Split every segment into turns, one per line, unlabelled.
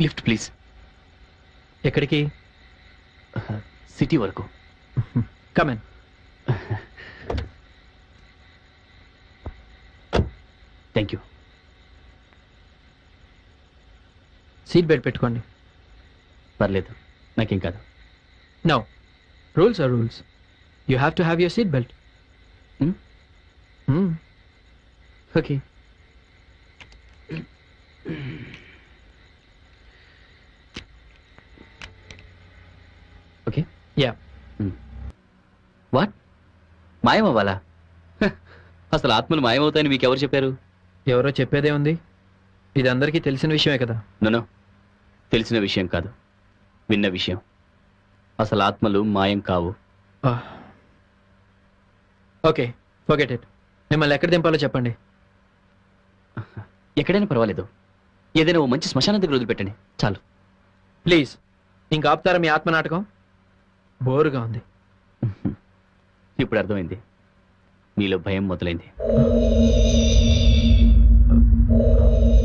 Lift please.
ఎక్కడికి?
City వరకు.
Come on.
Thank you.
Seat belt పెట్టుకోండి.
పర్లేదు, నాకేం కాదు.
No, rules are rules. You have to have your seat belt.
Okay. Okay.
Yeah.
What? మాయమవ్వాలా? అసలు ఆత్మలు మాయమవుతాయని మీకు ఎవరు చెప్పారు?
ఎవరో చెప్పేదే ఉంది. ఇది అందరికీ తెలిసిన విషయమే కదా.
నో, తెలిసిన విషయం కాదు, విన్న విషయం. అసలు ఆత్మలు మాయం కావు.
Okay, forget it. మిమ్మల్ని ఎక్కడ దింపాలో చెప్పండి.
ఎక్కడైనా పర్వాలేదు, ఏదైనా ఓ మంచి శ్మశానం దగ్గర వదిలిపెట్టండి చాలు.
ప్లీజ్, ఇంకా ఆపుతారా మీ ఆత్మ నాటకం? బోరుగా ఉంది.
ఇప్పుడు అర్థమైంది, మీలో భయం మొదలైంది.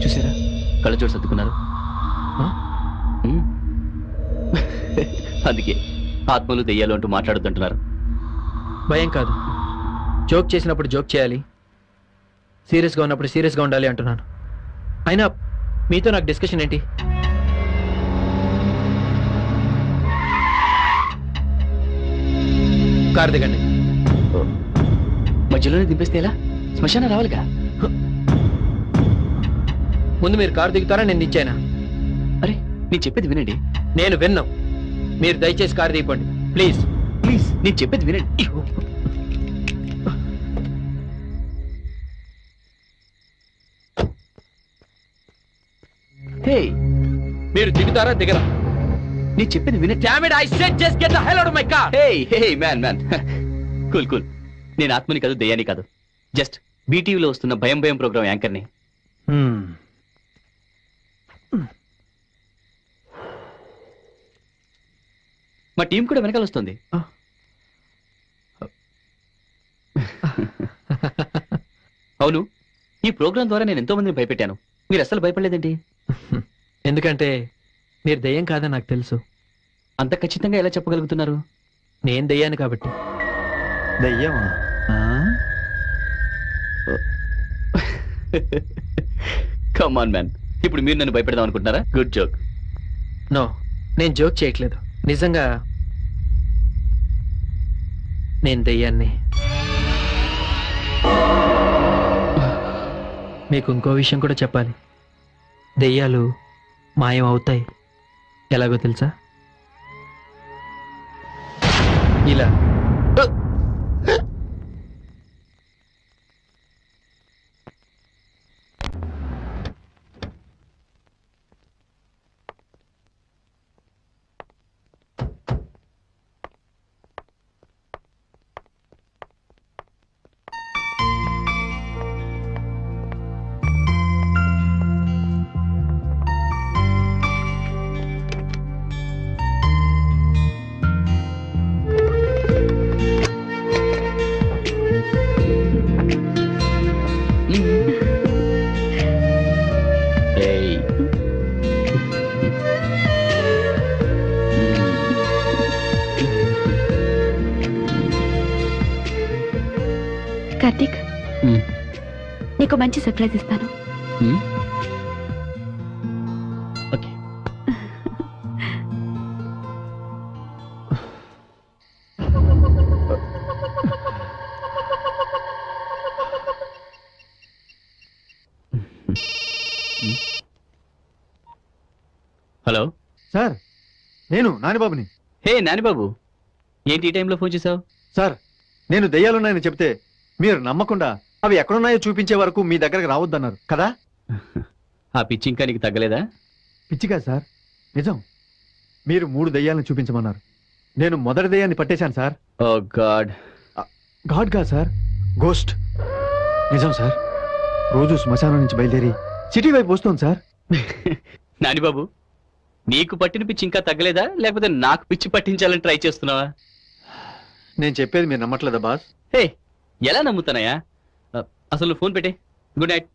చూసారా, కళ్ళజోడు సర్దుకున్నారు. అందుకే ఆత్మలు దెయ్యాలు అంటూ మాట్లాడొద్దంటున్నారు.
భయం కాదు, జోక్ చేసినప్పుడు జోక్ చేయాలి, సీరియస్గా ఉన్నప్పుడు సీరియస్గా ఉండాలి అంటున్నాను. అయినా మీతో నాకు డిస్కషన్ ఏంటి? కారు దిగండి.
మధ్యలోనే దింపేస్తే ఎలా? శ్మశానం రావాలిగా.
ముందు మీరు కారు దిగుతారా, నేను దించానా?
అరే, నేను చెప్పేది వినండి.
నేను విన్నాం. మీరు దయచేసి కారు దిగిపోండి ప్లీజ్.
ప్లీజ్, నేను చెప్పేది వినండి. హే,
మీరు దిగుతారా దిగరా?
నేను చెప్పేది వినండి.
Damn it, I said just get the hell out of my car.
Hey, man. Cool. నేను ఆత్మని కాదు, దయ్యాన్ని కాదు, జస్ట్ బీటీవీలో వస్తున్న భయం ప్రోగ్రామ్ యాంకర్ని. మా టీం కూడా వెనకాల వస్తుంది. అవును, ఈ ప్రోగ్రాం ద్వారా నేను ఎంతో మందిని భయపెట్టాను. మీరు అస్సలు భయపడలేదేంటి?
ఎందుకంటే మీరు దయ్యం కాదని నాకు తెలుసు.
అంత ఖచ్చితంగా ఎలా చెప్పగలుగుతున్నారు?
నేను దయ్యాన్ని కాబట్టి.
దయ్యమా?
కమ్ ఆన్ మ్యాన్, ఇప్పుడు మీరు నన్ను భయపెడదాం అనుకుంటున్నారా? Good joke.
నో, నేను జోక్ చేయట్లేదు. నిజంగా నేను దయ్యాన్ని. మీకు ఇంకో విషయం కూడా చెప్పాలి. దెయ్యాలు మాయం అవుతాయి. ఎలాగో తెలుసా? ఇలా.
కార్తీక్, నీకు మంచి సర్ప్రైజ్ ఇస్తాను.
ఓకే. హలో
సార్, నేను నానిబాబుని.
హే నానిబాబు, ఏంటి ఈ టైంలో ఫోన్ చేసావు?
సార్, నేను దెయ్యాలున్నాయని చెప్తే మీరు నమ్మకుండా అవి ఎక్కడున్నాయో చూపించే వరకు మీ దగ్గరకు రావద్దన్నారు కదా.
ఆ పిచ్చి ఇంకా నీకు తగ్గలేదా?
పిచ్చిగా సార్, నిజం. మీరు 3 దెయ్యాలను చూపించమన్నారు. నేను మొదటి దెయ్యాన్ని పట్టేశాను సార్.
ఓ గాడ్.
గాడ్ గా సార్, గోస్ట్. నిజం సార్, రోజు శ్మశానం నుంచి బయలుదేరి సిటీ వైపు వస్తుంది సార్.
నానిబాబు, నీకు పట్టిన పిచ్చి ఇంకా తగ్గలేదా, లేకపోతే నాకు పిచ్చి పట్టించాలని ట్రై చేస్తున్నావా?
నేను చెప్పేది మీరు నమ్మట్లేదా బాస్?
హే, ఎలా నమ్ముతానయ్యా? అసలు ఫోన్ పెట్టే. Good night.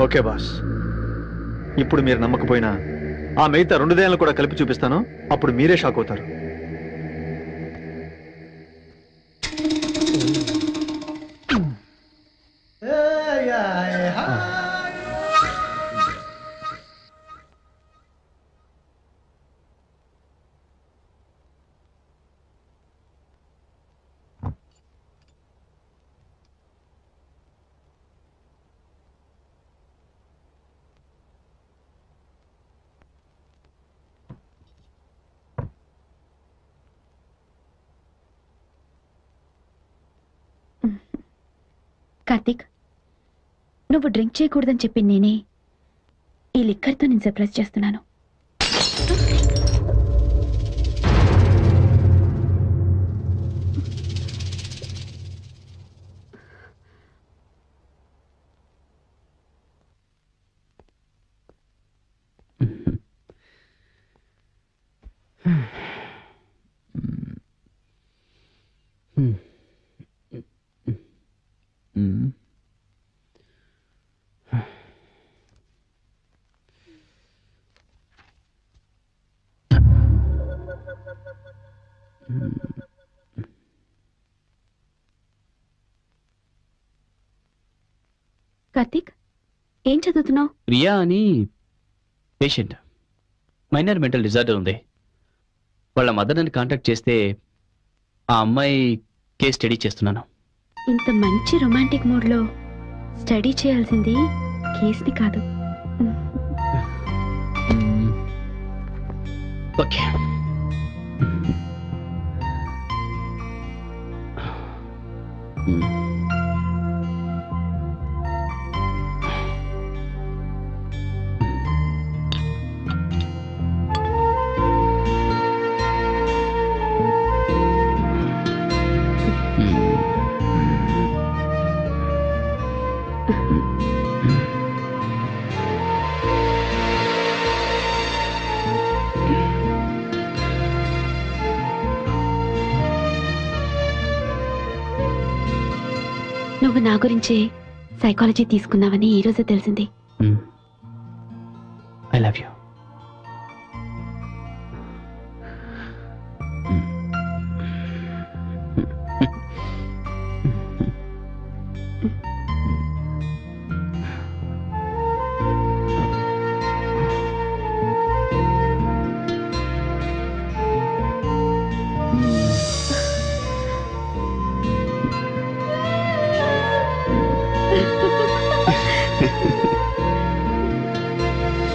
ఓకే బాస్, ఇప్పుడు మీరు నమ్మకపోయినా ఆ మిగతా 2 దెయ్యాలను కూడా కలిపి చూపిస్తాను. అప్పుడు మీరే షాక్ అవుతారు.
కార్తీక్, నువ్వు డ్రింక్ చేయకూడదని చెప్పి నేనే ఈ లిక్కర్తో నేను సర్ప్రైజ్ చేస్తున్నాను. కార్తీక్, ఏం చదువుతున్నావు?
ప్రియా అని పేషెంట్, మైనర్ మెంటల్ డిజార్డర్ ఉంది. వాళ్ళ మదర్ నన్ను కాంటాక్ట్ చేస్తే ఆ అమ్మాయి కేస్ స్టడీ చేస్తున్నాను.
ఇంత మంచి రొమాంటిక్ మూడ్లో స్టడీ చేయాల్సింది కేస్ని కాదు.
ఓకే.
నువ్వు నా గురించే సైకాలజీ తీసుకున్నావని ఈ రోజే తెలిసింది.
I love you.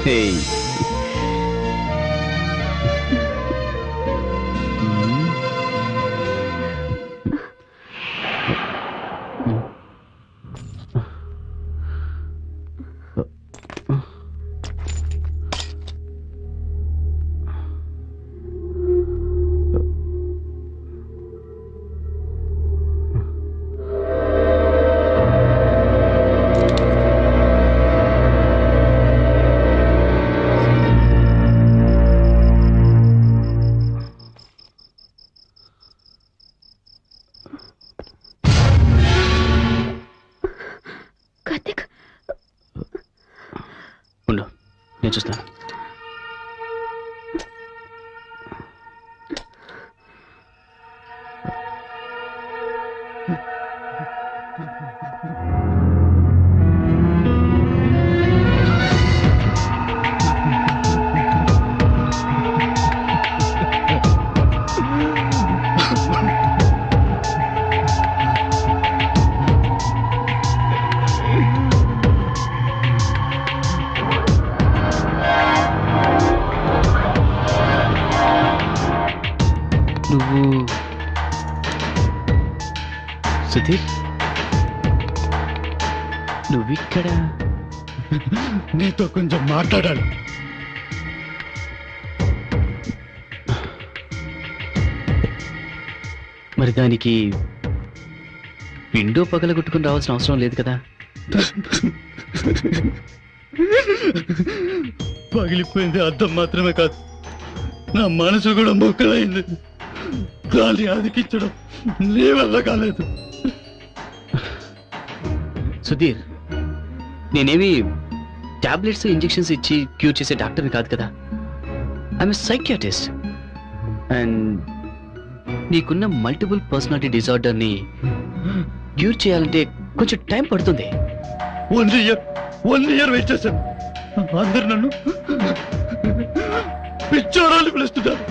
Hey.
Karthik,
ఉండు, నేను చూస్తాను. సుధీర్, నువ్విక్కడ?
నీతో కొంచెం మాట్లాడాలి.
మరి దానికి విండో పగలగొట్టుకుని రావాల్సిన అవసరం లేదు కదా.
పగిలిపోయింది అద్దం మాత్రమే కాదు, నా మనసు కూడా మొక్కలైంది. గాలి అదికించడం నీ వల్ల కాలేదు.
సుధీర్, నేనేమి టాబ్లెట్స్ ఇంజెక్షన్స్ ఇచ్చి క్యూర్ చేసే డాక్టర్ని కాదు కదా. I'm psychiatrist. అండ్ నీకున్న మల్టిపుల్ పర్సనాలిటీ డిజార్డర్ని క్యూర్ చేయాలంటే కొంచెం టైం పడుతుంది.
1 ఇయర్ వెయిట్ చేశాను. అందరు నన్ను పిచ్చోడాలు పిలుస్తున్నారు.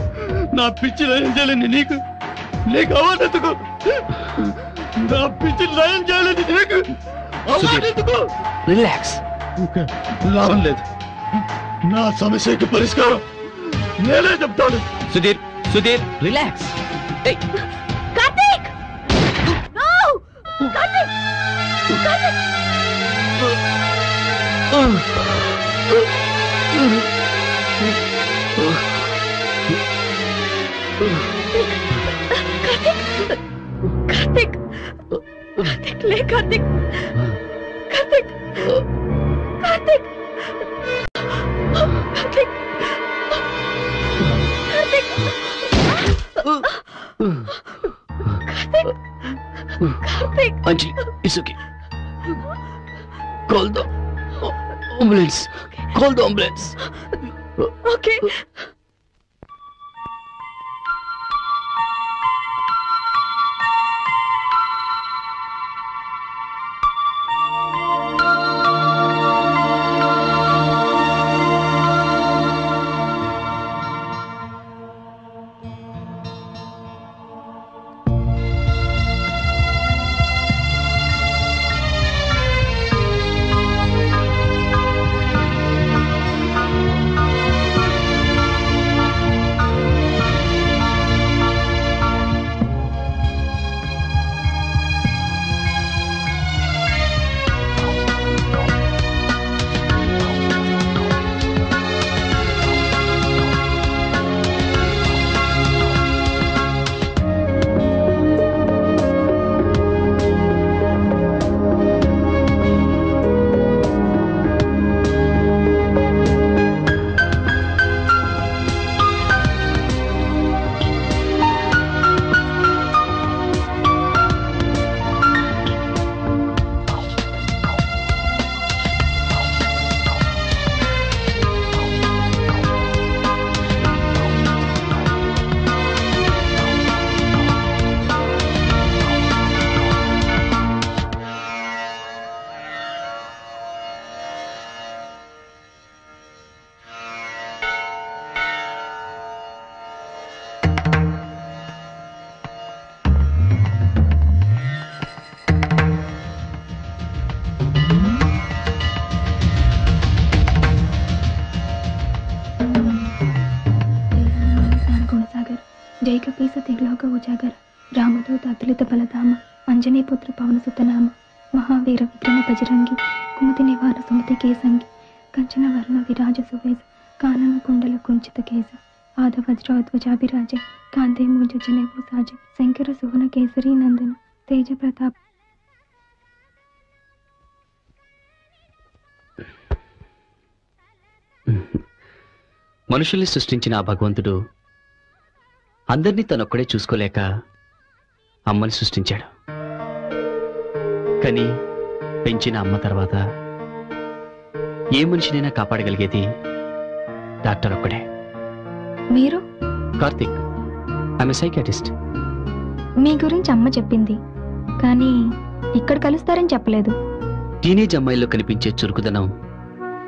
నా పిచ్చి లయం చేయలేని నీకు అవార్డెందుకు? నా పిచ్చి లయం చేయలేని నీకు అవార్డెందుకు?
రిలాక్స్.
లాభం లేదు. నా సమస్యకి పరిష్కారం నేనే చెప్తాను.
సుధీర్, సుధీర్, రిలాక్స్.
కార్తీక్! నో! కార్తీక్! కార్తీక్! కార్తీక్! కార్తీక్! లే Karthik! Karthik! Karthik! Karthik! Karthik!
Anjali, it's okay. Call the ambulance. Call the ambulance.
Okay. జైకపీస తిలోక ఉజాగర రామదూత అతులిత బలధామ అంజనీపుత్ర పవనసుతనామ మహావీర విక్రమ బజరంగి కుమతి నివార సుమతి కేసంగి కంచన వర్ణ విరాజ సువేశ కానన కుండల కుంచిత కేశ ఆద వజ్రోధ్వజాభిరాజ కాంతే మూజ జనేవు సాజ శంకర సువన కేసరి నందన తేజ ప్రతాప్.
మనుషుల్ని సృష్టించిన ఆ భగవంతుడు అందరినీ తనొక్కడే చూసుకోలేక అమ్మని సృష్టించాడు. కానీ పెంచిన అమ్మ తర్వాత ఏ మనిషినైనా కాపాడగలిగేది డాక్టర్ ఒక్కడే.
మీరు?
Karthik, I'm psychiatrist.
మీ గురించి అమ్మ చెప్పింది, కానీ ఇక్కడ కలుస్తారని చెప్పలేదు.
టీనేజ్ అమ్మాయిల్లో కనిపించే చురుకుదనం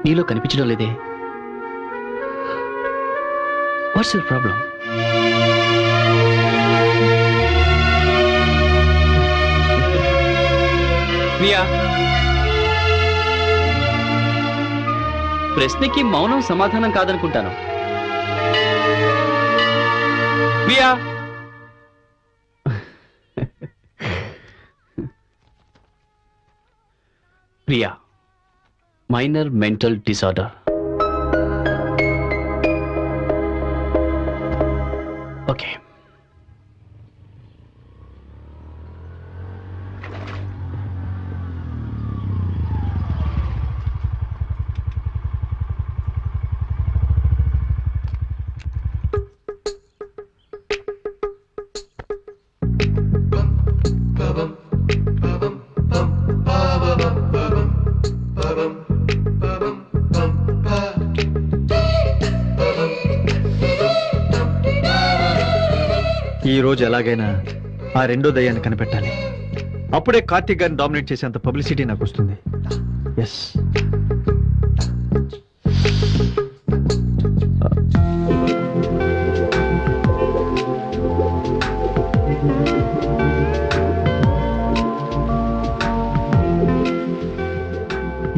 నీలో కనిపించడం లేదే. What's your problem? ప్రశ్నకి మౌనం సమాధానం కాదనుకుంటాను. Priya, minor mental disorder. Okay.
ఈ రోజు ఎలాగైనా ఆ రెండో దయ్యాన్ని కనిపెట్టాలి. అప్పుడే కార్తీక్ గారిని డామినేట్ చేసేంత పబ్లిసిటీ నాకు వస్తుంది. ఎస్.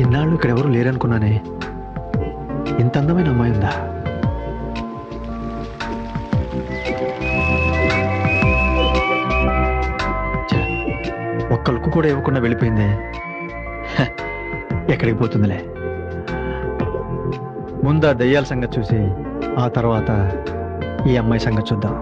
ఇన్నాళ్ళు ఇక్కడ ఎవరు లేరనుకున్నానే, ఇంత అందమైన అమ్మాయి ఉందా? ఒక్క లుక్కు కూడా ఇవ్వకుండా వెళ్ళిపోయిందే. ఎక్కడికి పోతుందిలే. ముందు ఆ దయ్యాల సంగతి చూసి ఆ తర్వాత ఈ అమ్మాయి సంగతి చూద్దాం.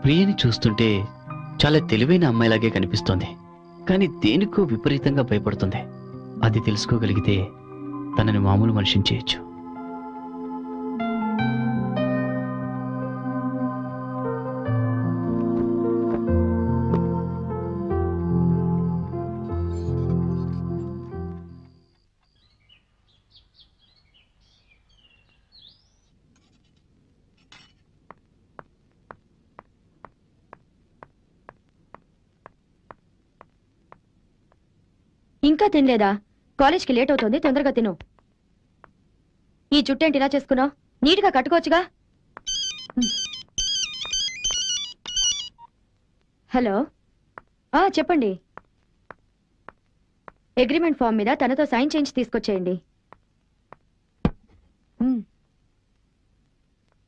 ప్రియని చూస్తుంటే చాలా తెలివైన అమ్మాయిలాగే కనిపిస్తోంది, కానీ దేనికో విపరీతంగా భయపడుతుంది. అది తెలుసుకోగలిగితే తనని మామూలు మనిషిని చేయొచ్చు.
ఇంకా తినలేదా? కాలేజ్కి లేట్ అవుతుంది, తొందరగా తిను. ఈ చుట్టేంటి ఇలా చేసుకున్నావు? నీట్గా కట్టుకోవచ్చుగా. హలో, చెప్పండి. అగ్రిమెంట్ ఫామ్ మీద తనతో సైన్ చేయించి తీసుకొచ్చేయండి.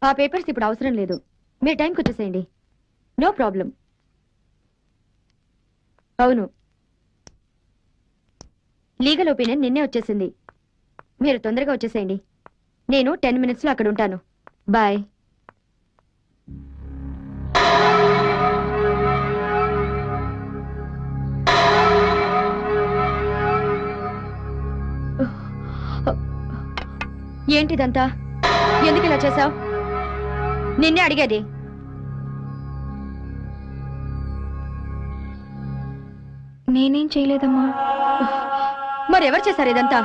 ఆ పేపర్స్ ఇప్పుడు అవసరం లేదు, మీరు టైంకి వచ్చేసేయండి. No problem. అవును, లీగల్ ఒపీనియన్ నిన్నే వచ్చేసింది. మీరు తొందరగా వచ్చేసేయండి. నేను 10 minutesలో అక్కడ ఉంటాను. బాయ్. ఏంటిదంతా? ఎందుకు ఇలా చేశావు? నిన్నే అడిగేది.
నేనేం చేయలేదమ్మా.
మరెవరు చేశారు ఇదంతా?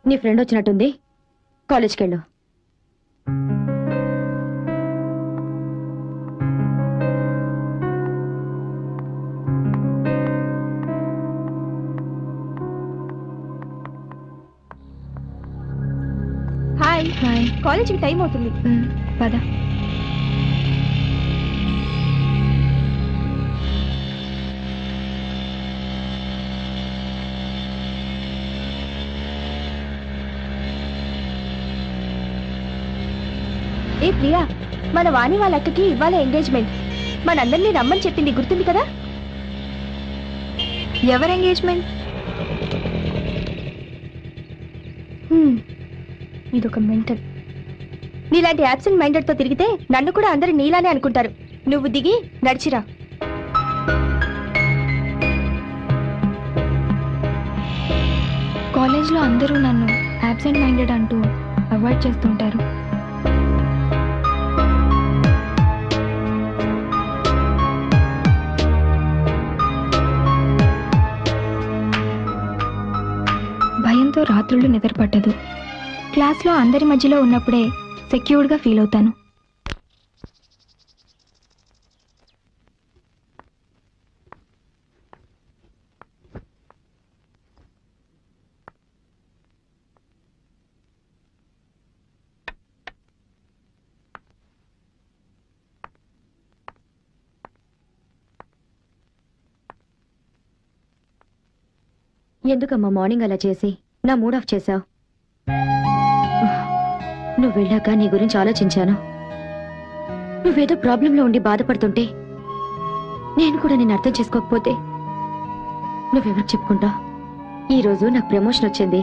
నీ ఫ్రెండ్ వచ్చినట్టుంది, కాలేజ్కి వెళ్ళు.
హాయ్. హాయ్.
కాలేజ్కి టైం అవుతుంది.
పద.
ఏ ప్రియా, మన వాణి వాళ్ళ అక్కకి ఇవాళ ఎంగేజ్మెంట్. మనందరినీ రమ్మని చెప్పింది, గుర్తుంది కదా?
ఎవరు ఎంగేజ్మెంట్? ఇదొక మెంటల్.
నీలాంటి యాబ్సెంట్ మైండెడ్ తో తిరిగితే నన్ను కూడా అందరూ నీలానే అనుకుంటారు. నువ్వు దిగి నడిచిరా.
కాలేజ్లో అందరూ నన్ను యాబ్సెంట్ మైండెడ్ అంటూ అవాయిడ్ చేస్తుంటారు. భయంతో రాత్రులు నిద్రపట్టదు. క్లాస్లో అందరి మధ్యలో ఉన్నప్పుడే సెక్యూర్డ్గా ఫీల్ అవుతాను.
ఎందుకమ్మా మార్నింగ్ అలా చేసి నా మూడ్ ఆఫ్ చేశావు? నువ్వు వెళ్ళాక నీ గురించి ఆలోచించాను. నువ్వేదో ప్రాబ్లంలో ఉండి బాధపడుతుంటే నేను కూడా నేను అర్థం చేసుకోకపోతే నువ్వెవరికి చెప్పుకుంటా? ఈరోజు నాకు ప్రమోషన్ వచ్చింది.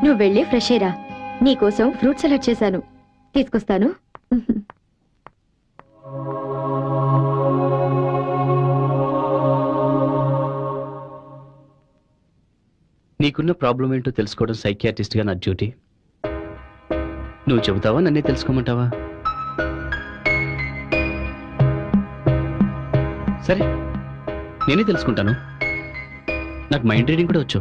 నువ్వు వెళ్ళి ఫ్రెష్ అయ్యరా. నీకోసం ఫ్రూట్ సలాడ్ చేశాను, తీసుకొస్తాను.
నీకున్న ప్రాబ్లం ఏంటో తెలుసుకోవడం సైకియాట్రిస్ట్గా నా డ్యూటీ. నువ్వు చెబుతావా, నన్నే తెలుసుకోమంటావా? సరే, నేనే తెలుసుకుంటాను. నాకు మైండ్ రీడింగ్ కూడా వచ్చు.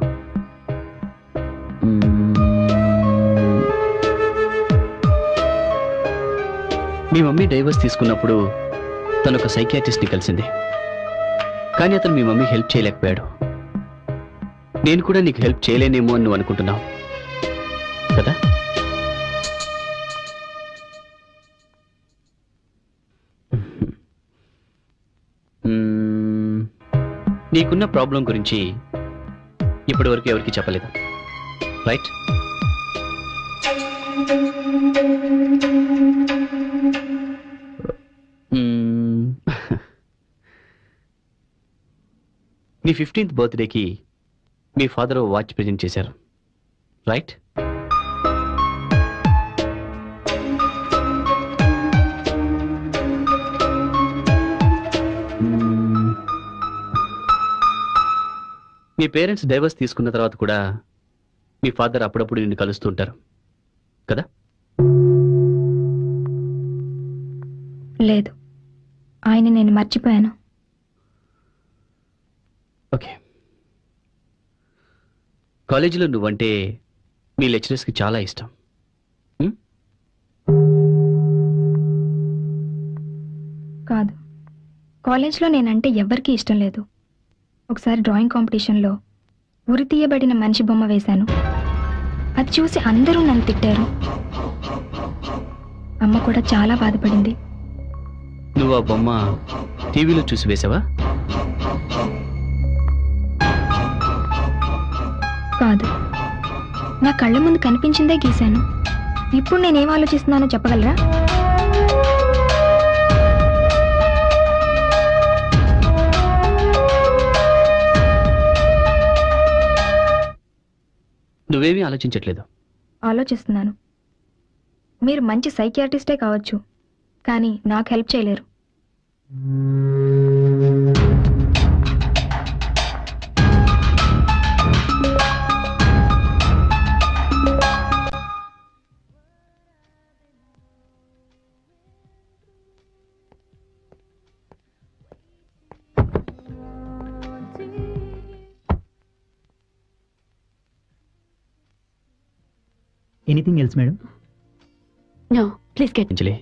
మీ మమ్మీ డైవర్స్ తీసుకున్నప్పుడు తను ఒక సైకియాట్రిస్ట్ని కలిసింది. కానీ అతను మీ మమ్మీ హెల్ప్ చేయలేకపోయాడు. నేను కూడా నీకు హెల్ప్ చేయలేనేమో అని నువ్వు అనుకుంటున్నావు కదా? నీకున్న ప్రాబ్లం గురించి ఇప్పటి వరకు ఎవరికి చెప్పలేదు, రైట్? నీ 15th బర్త్డేకి మీ ఫాదర్ వాచ్ ప్రెజెంట్ చేశారు, రైట్? మీ పేరెంట్స్ డైవర్స్ తీసుకున్న తర్వాత కూడా మీ ఫాదర్ అప్పుడప్పుడు నిన్ను కలుస్తూ ఉంటారు కదా?
లేదు, ఆయన నేను మర్చిపోయాను.
ఓకే. కాలేజీలో నువ్వంటే మీ లెక్చరర్స్కి చాలా ఇష్టం.
కాదు, కాలేజ్లో నేనంటే ఎవ్వరికీ ఇష్టం లేదు. ఒకసారి డ్రాయింగ్ కాంపిటీషన్లో ఉరి తీయబడిన మనిషి బొమ్మ వేశాను. అది చూసి అందరూ నన్ను తిట్టారు. అమ్మ కూడా చాలా బాధపడింది.
నువ్వు ఆ బొమ్మ టీవీలో చూసి వేసావా?
కాదు, నా కళ్ళ ముందు కనిపించిందే గీశాను. ఇప్పుడు నేనేం ఆలోచిస్తున్నానో చెప్పగలరా?
నువ్వేమీ ఆలోచించట్లేదు.
ఆలోచిస్తున్నాను. మీరు మంచి సైకియాట్రిస్టే కావచ్చు, కానీ నాకు హెల్ప్ చేయలేరు.
Anything else madam?
No, please get.
Anjali,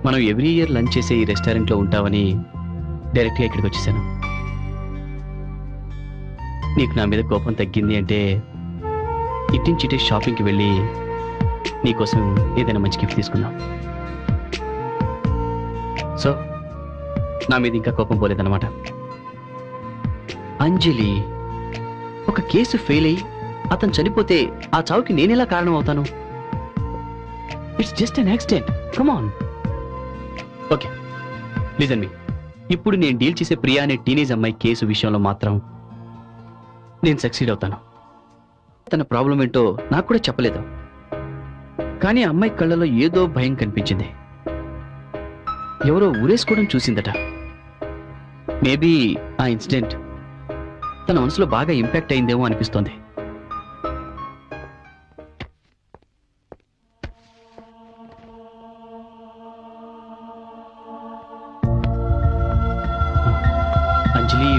మనం ఎవ్రీ ఇయర్ లంచ్ చేసే ఈ రెస్టారెంట్లో ఉంటామని డైరెక్ట్గా ఇక్కడికి వచ్చేసాను. నీకు నా మీద కోపం తగ్గింది అంటే ఇట్టించిటే షాపింగ్కి వెళ్ళి నీకోసం ఏదైనా మంచి గిఫ్ట్ తీసుకుందాం. సో నా మీద ఇంకా కోపం పోలేదన్నమాట. అంజలి, ఒక కేసు ఫెయిల్ అయ్యి అతను చనిపోతే ఆ చావుకి నేనెలా కారణం అవుతాను? It's just an accident. Come on. Okay, listen me. ఇప్పుడు నేను డీల్ చేసే ప్రియా అనే టీనేజ్ అమ్మాయి కేసు విషయంలో మాత్రం నేను సక్సీడ్ అవుతాను. తన ప్రాబ్లం ఏంటో నాకు కూడా చెప్పలేదు, కానీ ఆ అమ్మాయి కళ్ళలో ఏదో భయం కనిపించింది. ఎవరో ఊరేసుకోవడం చూసిందట. మేబీ ఆ ఇన్సిడెంట్ తన మనసులో బాగా ఇంపాక్ట్ అయిందేమో అనిపిస్తోంది. అంజలి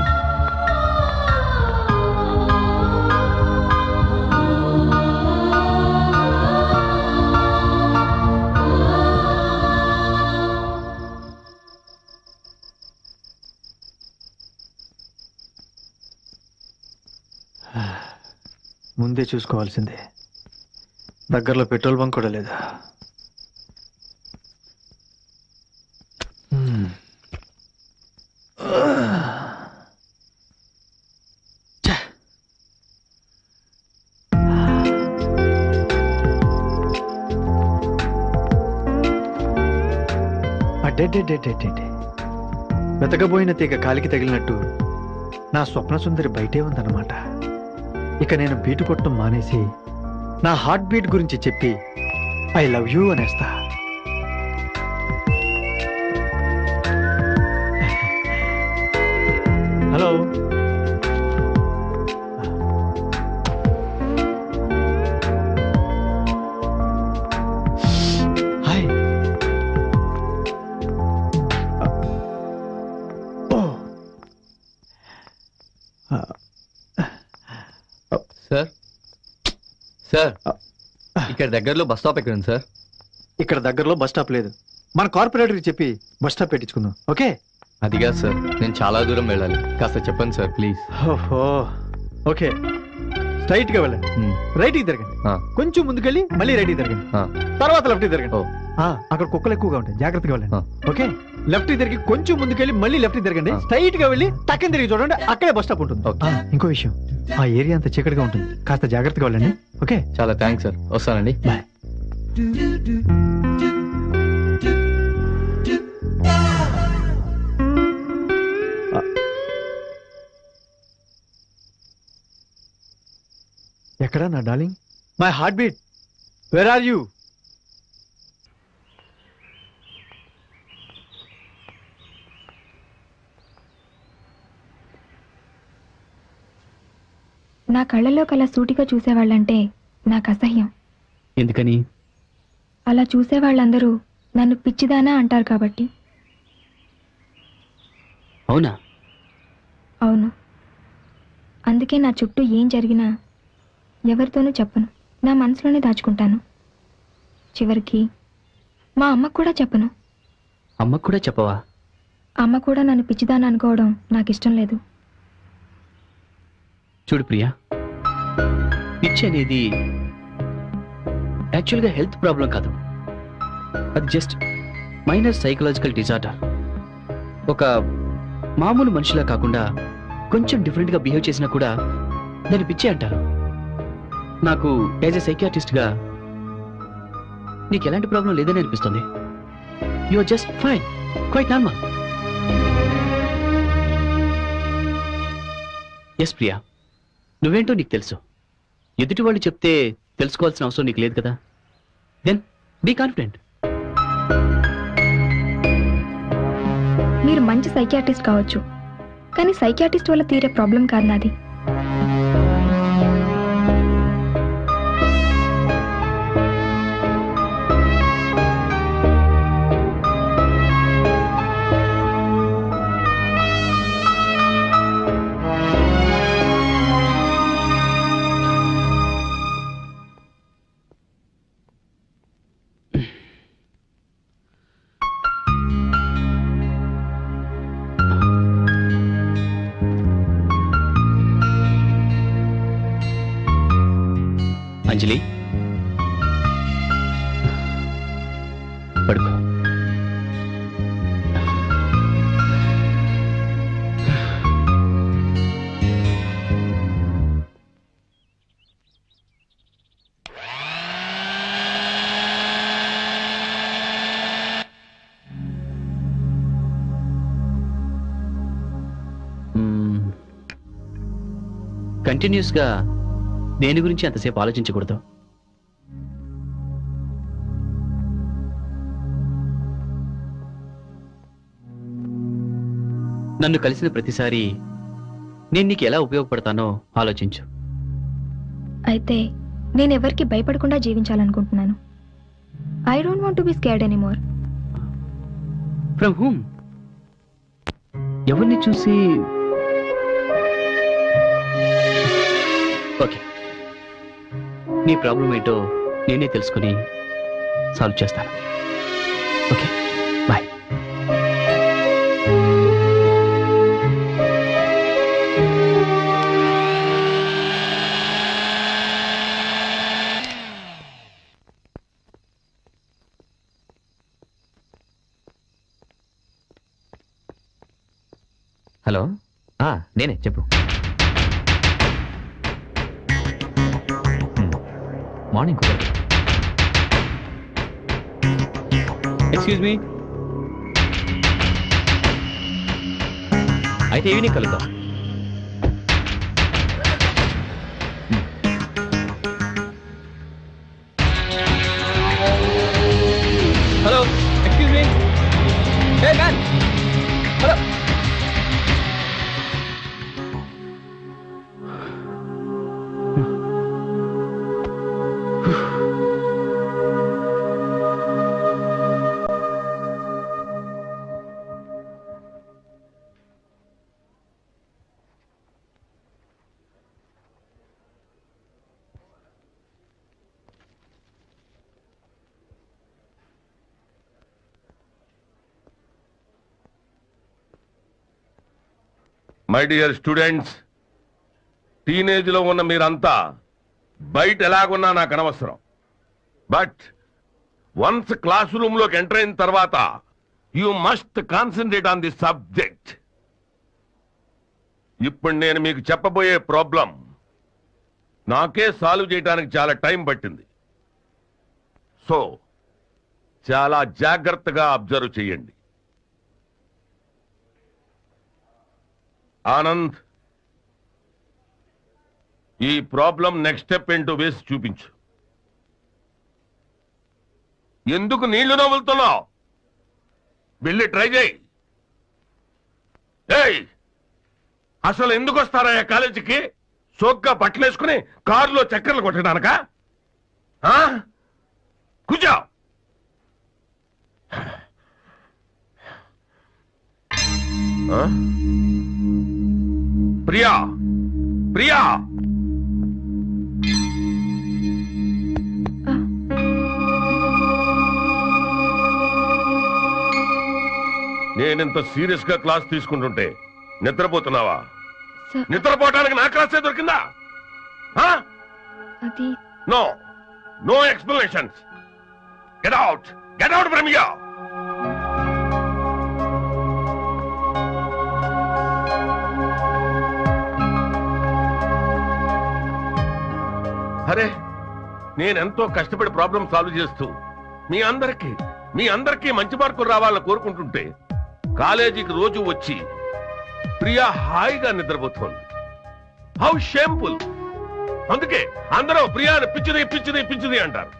ముందే చూసుకోవాల్సిందే. దగ్గరలో పెట్రోల్ బంక్ కూడా లేదా? వెతకబోయిన తీగ కాలికి తగిలినట్టు నా స్వప్న సుందరి బయటే ఉందన్నమాట. ఇక నేను బీటు కొట్టడం మానేసి నా హార్ట్ బీట్ గురించి చెప్పి ఐ లవ్ యూ అనేస్తా. Hello, hi.
సార్ సార్ ఇక్కడ దగ్గరలో బస్ స్టాప్ ఎక్కడ ఉంది సార్?
ఇక్కడ దగ్గరలో బస్ స్టాప్ లేదు. మన కార్పొరేటర్కి చెప్పి బస్ స్టాప్ పెట్టించుకుందాం. ఓకే?
అది కాదు సార్, నేను చాలా దూరం వెళ్ళాలి, కాస్త చెప్పండి సార్ ప్లీజ్.
ఓహో, ఓకే. స్ట్రైట్ గా వెళ్ళండి, రైట్ కి తిరగండి, కొంచెం ముందుకెళ్ళి మళ్ళీ రైట్ కి తిరగండి, తర్వాత లెఫ్ట్ కి తిరగండి. అక్కడ కుక్కలు ఎక్కువగా ఉంటాయి, జాగ్రత్తగా వెళ్ళండి. ఓకే? లెఫ్ట్ కి తిరిగి కొంచెం ముందుకెళ్ళి మళ్ళీ లెఫ్ట్ కి తిరగండి, స్ట్రైట్ గా వెళ్ళి టక్కన తిరిగి చూడండి, అక్కడే బస్ స్టాప్ ఉంటుంది. ఇంకో విషయం, ఆ ఏరియా అంతా చీకటిగా ఉంటుంది, కాస్త జాగ్రత్తగా వెళ్ళండి. ఓకే?
చాలా థ్యాంక్స్ సార్, వస్తానండి.
బాయ్. ఎక్కడా నా darling? My heart beat, where are you?
నా కళ్ళలో కల సూటిగా చూసేవాళ్ళంటే నాకు అసహ్యం.
ఎందుకని?
అలా చూసేవాళ్ళందరూ నన్ను పిచ్చిదానా అంటారు కాబట్టి.
అవునా?
అవును. అందుకే నా చుట్టూ ఏం జరిగినా ఎవరితోనూ చెప్పను, నా మనసులోనే దాచుకుంటాను. చివరికి మా అమ్మకు కూడా చెప్పను.
అమ్మకు కూడా చెప్పవా?
అమ్మ కూడా నన్ను పిచ్చిదానా అనుకోవడం నాకు ఇష్టం లేదు.
చూడు ప్రియా, పిచ్చి అనేది యాక్చువల్గా హెల్త్ ప్రాబ్లం కాదు, అది జస్ట్ మైనర్ సైకలాజికల్ డిజార్డర్. ఒక మామూలు మనిషిలా కాకుండా కొంచెం డిఫరెంట్గా బిహేవ్ చేసినా కూడా దాన్ని పిచ్చి అంటారు. నాకు యాజ్ ఎ సైకియాట్రిస్ట్గా నీకు ఎలాంటి ప్రాబ్లం లేదని అనిపిస్తుంది. You are just fine, quite normal. Yes Priya, నువ్వేంటో నీకు తెలుసు. ఎదుటి వాళ్ళు చెప్తే తెలుసుకోవాల్సిన అవసరం నీకు లేదు కదా. Then be confident.
మీరు మంచి సైకియాట్రిస్ట్ కావచ్చు, కానీ సైకియాట్రిస్ట్ వల్ల తీరే ప్రాబ్లం కాదు నాది.
అంజలి, పడుకో. కంటిన్యూస్గా దేని గురించి అంతసేపు ఆలోచించకూడదు. నన్ను కలిసిన ప్రతిసారి నేను నీకు ఎలా ఉపయోగపడతానో ఆలోచించు.
అయితే నేను ఎవరికి భయపడకుండా జీవించాలనుకుంటున్నాను. I don't want to be scared anymore.
From whom? ఎవరిని చూసి? ఓకే, నీ ప్రాబ్లం ఏంటో నేనే తెలుసుకుని సాల్వ్ చేస్తాను. Okay, bye.
హలో, నేనే, చెప్పు. మార్నింగ్ కుదరదు.
Excuse me.
అయితే ఈవినింగ్ కలుద్దాం.
Hello, excuse me. Hey man, hello.
My dear students, teenage లో ఉన్న మీరంతా బయట ఎలాగున్నా నాకు అనవసరం. బట్ వన్స్ క్లాస్ రూమ్ లోకి ఎంటర్ అయిన తర్వాత you must concentrate on the subject. ఇప్పుడు నేను మీకు చెప్పబోయే ప్రాబ్లం నాకే సాల్వ్ చేయడానికి చాలా టైం పట్టింది. సో చాలా జాగ్రత్తగా అబ్జర్వ్ చేయండి. ఆనంద్, ఈ ప్రాబ్లం నెక్స్ట్ స్టెప్ ఏంటో వేసి చూపించు. ఎందుకు నీళ్లు నవ్వులుతున్నావు? వెళ్ళి ట్రై చేయి. ఏయ్, అసలు ఎందుకు వస్తారా కాలేజీకి? సోగ్గా బట్టలేసుకుని కారులో చక్కర్లు కొట్టడానికా? కూర్చో. ప్రియా, ప్రియా, నేనింత సీరియస్ గా క్లాస్ తీసుకుంటుంటే నిద్రపోతున్నావా? నిద్రపోవడానికి నా క్లాసే దొరికిందా? No, no explanations. Get out, get out from here. అరే, నేనెంతో కష్టపడి ప్రాబ్లం సాల్వ్ చేస్తూ మీ అందరికీ మంచి మార్కులు రావాలని కోరుకుంటుంటే కాలేజీకి రోజు వచ్చి ప్రియా హాయిగా నిద్రపోతోంది. How shameful. అందుకే అందరూ ప్రియాని పిచ్చిది అంటారు.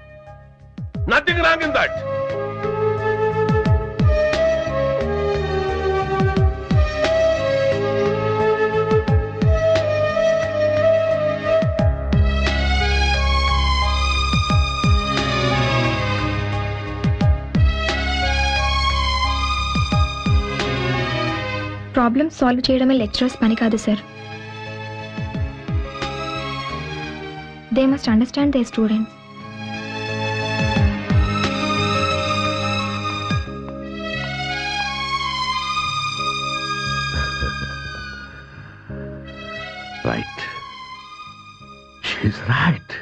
Nothing wrong in that.
Problem solve చేయడమే లెక్చరర్స్ పని కాదు sir. They must understand they students.
Right, she's right.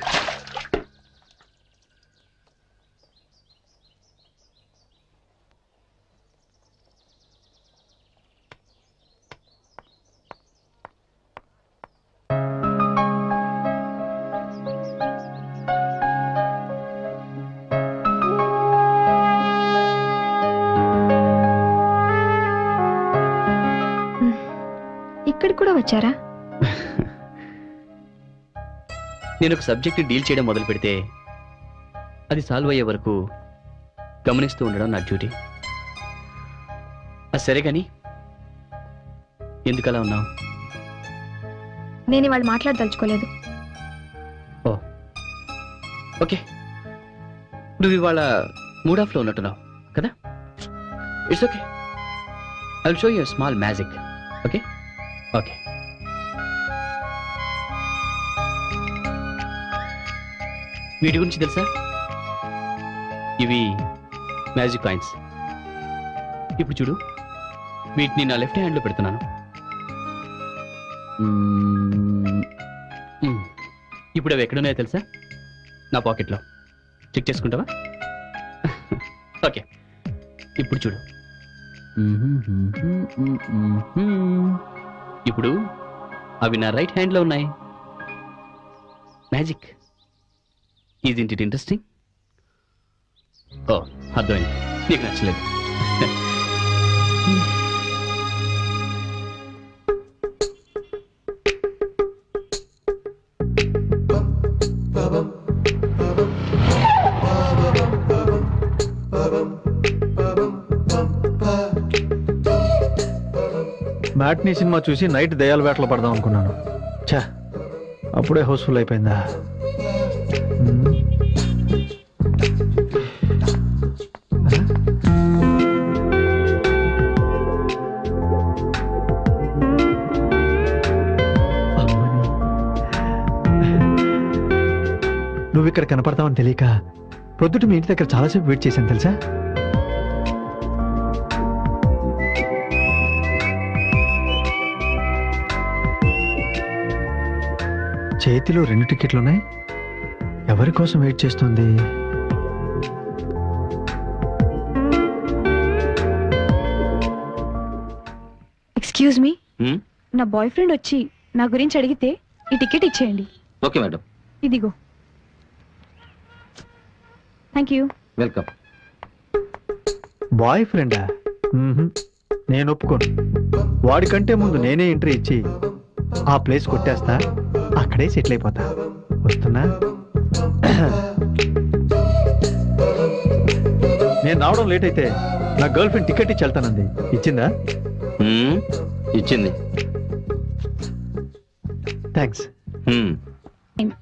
ఇక్కడికి కూడా వచ్చారా?
నేను ఒక సబ్జెక్ట్ డీల్ చేయడం మొదలు పెడితే అది సాల్వ్ అయ్యే వరకు గమనిస్తూ ఉండడం నా డ్యూటీ. అది సరే కానీ ఎందుకలా ఉన్నావు?
నేను ఇవాళ మాట్లాడదలుచుకోలేదు.
ఓ ఓకే, నువ్వు ఇవాళ మూడ్ ఆఫ్లో ఉన్నట్టున్నావు కదా. It's okay, I will show you small magic. Okay okay. వీటి గురించి తెలుసా? ఇవి మ్యాజిక్ కాయిన్స్. ఇప్పుడు చూడు, వీటిని నా లెఫ్ట్ హ్యాండ్లో పెడుతున్నాను. ఇప్పుడు అవి ఎక్కడున్నాయో తెలుసా? నా పాకెట్లో. చెక్ చేసుకుంటావా? ఓకే, ఇప్పుడు చూడు. ఇప్పుడు అవి నా రైట్ హ్యాండ్లో ఉన్నాయి. మ్యాజిక్. Is it interesting? ఓ, అర్థమైంది, నీకు నచ్చలేదు.
మ్యాట్నీ సినిమా చూసి నైట్ దయాల వేటలు పడదాం అనుకున్నాను. ఛా, అప్పుడే హౌస్ఫుల్ అయిపోయిందా? నువ్వు ఇక్కడ కనపడతావని తెలియక ప్రొద్దుట మీ ఇంటి దగ్గర చాలాసేపు వెయిట్ చేశాను తెలుసా. చేతిలో 2 టికెట్లున్నాయి. ఎవరి కోసం వెయిట్ చేస్తుంది?
ఎక్స్క్యూజ్ మీ, నా బాయ్ ఫ్రెండ్ వచ్చి నా గురించి అడిగితే ఈ టికెట్ ఇచ్చేయండి.
Okay madam.
ఇదిగో. Thank you.
వెల్కమ్.
బాయ్ ఫ్రెండా? నేను ఒప్పుకోను. వాడికంటే ముందు నేనే ఎంట్రీ ఇచ్చి ఆ ప్లేస్ కొట్టేస్తా, అక్కడే సెటిల్ అయిపోతా. వస్తున్నా. నేను రావడం లేట్ అయితే నా గర్ల్ ఫ్రెండ్ టికెట్ ఇచ్చి వెళ్తానంది. ఇచ్చిందా?
ఇచ్చింది.
థ్యాంక్స్.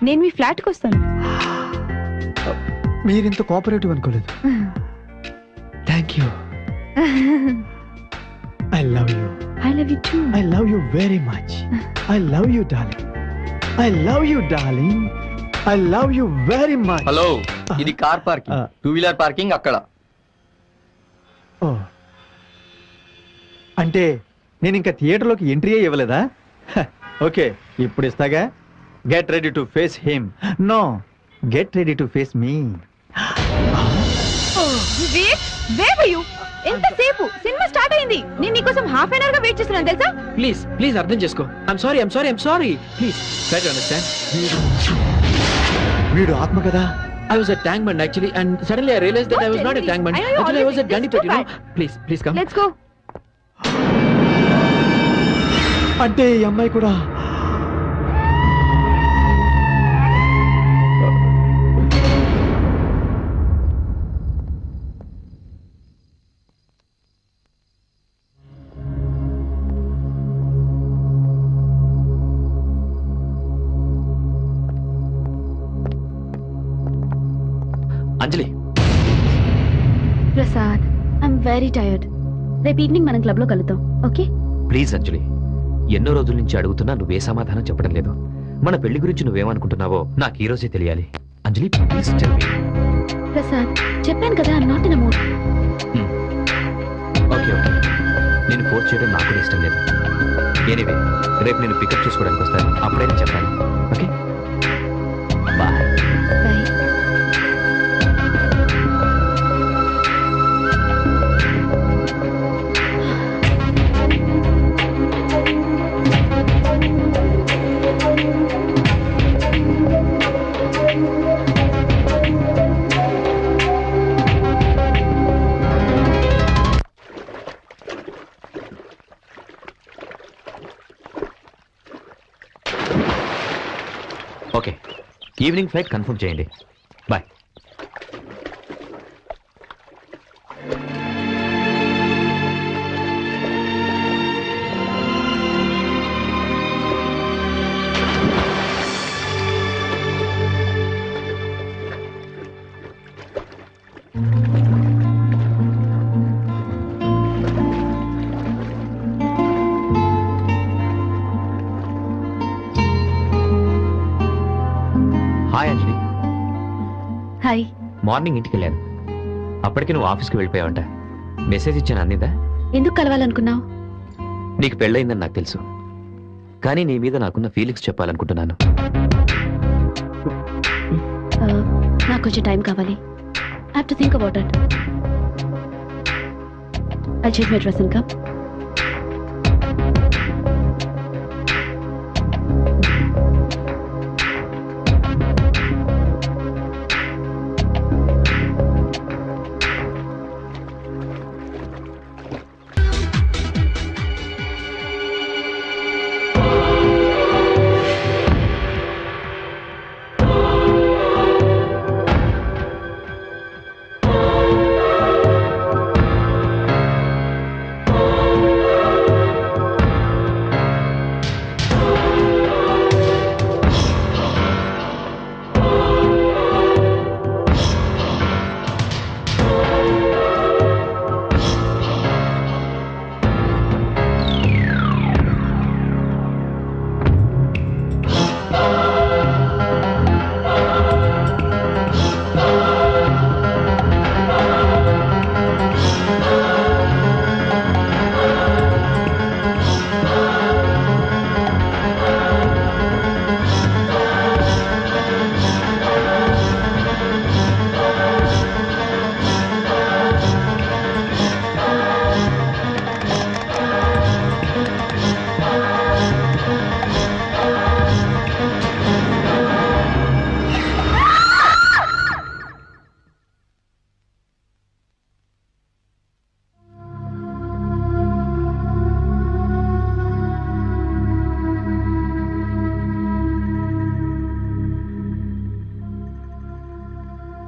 నేను మీ ఫ్లాట్కి వస్తాను.
మీరింత కోఆపరేటివ్ అనుకోలేదు. Thank you. I love you.
I love you too.
I love you very much. I love you, darling. I love you, darling. I love you very much.
Hello, ఇది car parking, 2-వీలర్ parking అక్కడ.
అంటే నేను ఇంకా థియేటర్లోకి entry ఇవ్వలేదా? Okay, ఇప్పుడు ఇస్తాగా. Get ready to face him. No, get ready to face me.
ఎంతసేపు? సినిమా స్టార్ట్ అయింది. నేను నీకోసం హాఫ్ అన్ అవర్ గా వెయిట్ చేస్తున్నాను తెలుసా.
ప్లీజ్ ప్లీజ్ అర్థం చేసుకో. I'm sorry. Please try to understand.
వీడు ఆత్మ కదా.
I was at Tank Bund actually, and suddenly I realized that I was not at Tank Bund. Actually, I was at Gandhipet, you know. Please come.
Let's go.
అంటే ఈ అమ్మాయి కూడా
Anjali.
Prasad, I'm very tired. రేపు evening మనం club లో కలుద్దాం, okay?
Please అంజలి, ఎన్నో రోజుల నుంచి అడుగుతున్నా నువ్వే సమాధానం చెప్పడం లేదు. మన పెళ్లి గురించి నువ్వేమనుకుంటున్నావో నాకు ఈ రోజే తెలియాలి. అంజలి ప్లీజ్ టెల్ మీ.
ప్రసాద్, చెప్పాను కదా, I'm not in a mood.
Okay, నేను ఫోర్స్ చేయడం నాకు కూడా ఇష్టం లేదు. ఎనీవే, రేపు నేను పికప్ చేసుకోవడానికి వస్తాను, అప్పుడైనా చెప్తాను. Okay, bye. Okay, evening flight confirm చేయండి. బాయ్.
హాయ్.
మార్నింగ్ ఇంటికి వెళ్ళాను, అప్పటికి నువ్వు ఆఫీస్కి వెళ్ళిపోయావంట. మెసేజ్ ఇచ్చాను, అందిందా?
ఎందుకు కలవాలనుకున్నావు?
నీకు పెళ్ళయిందని నాకు తెలుసు, కానీ నీ మీద నాకున్న ఫీలింగ్స్ చెప్పాలనుకుంటున్నాను.
నాకు కొంచెం టైం కావాలి. I have to think about it. I'll change my dress and come.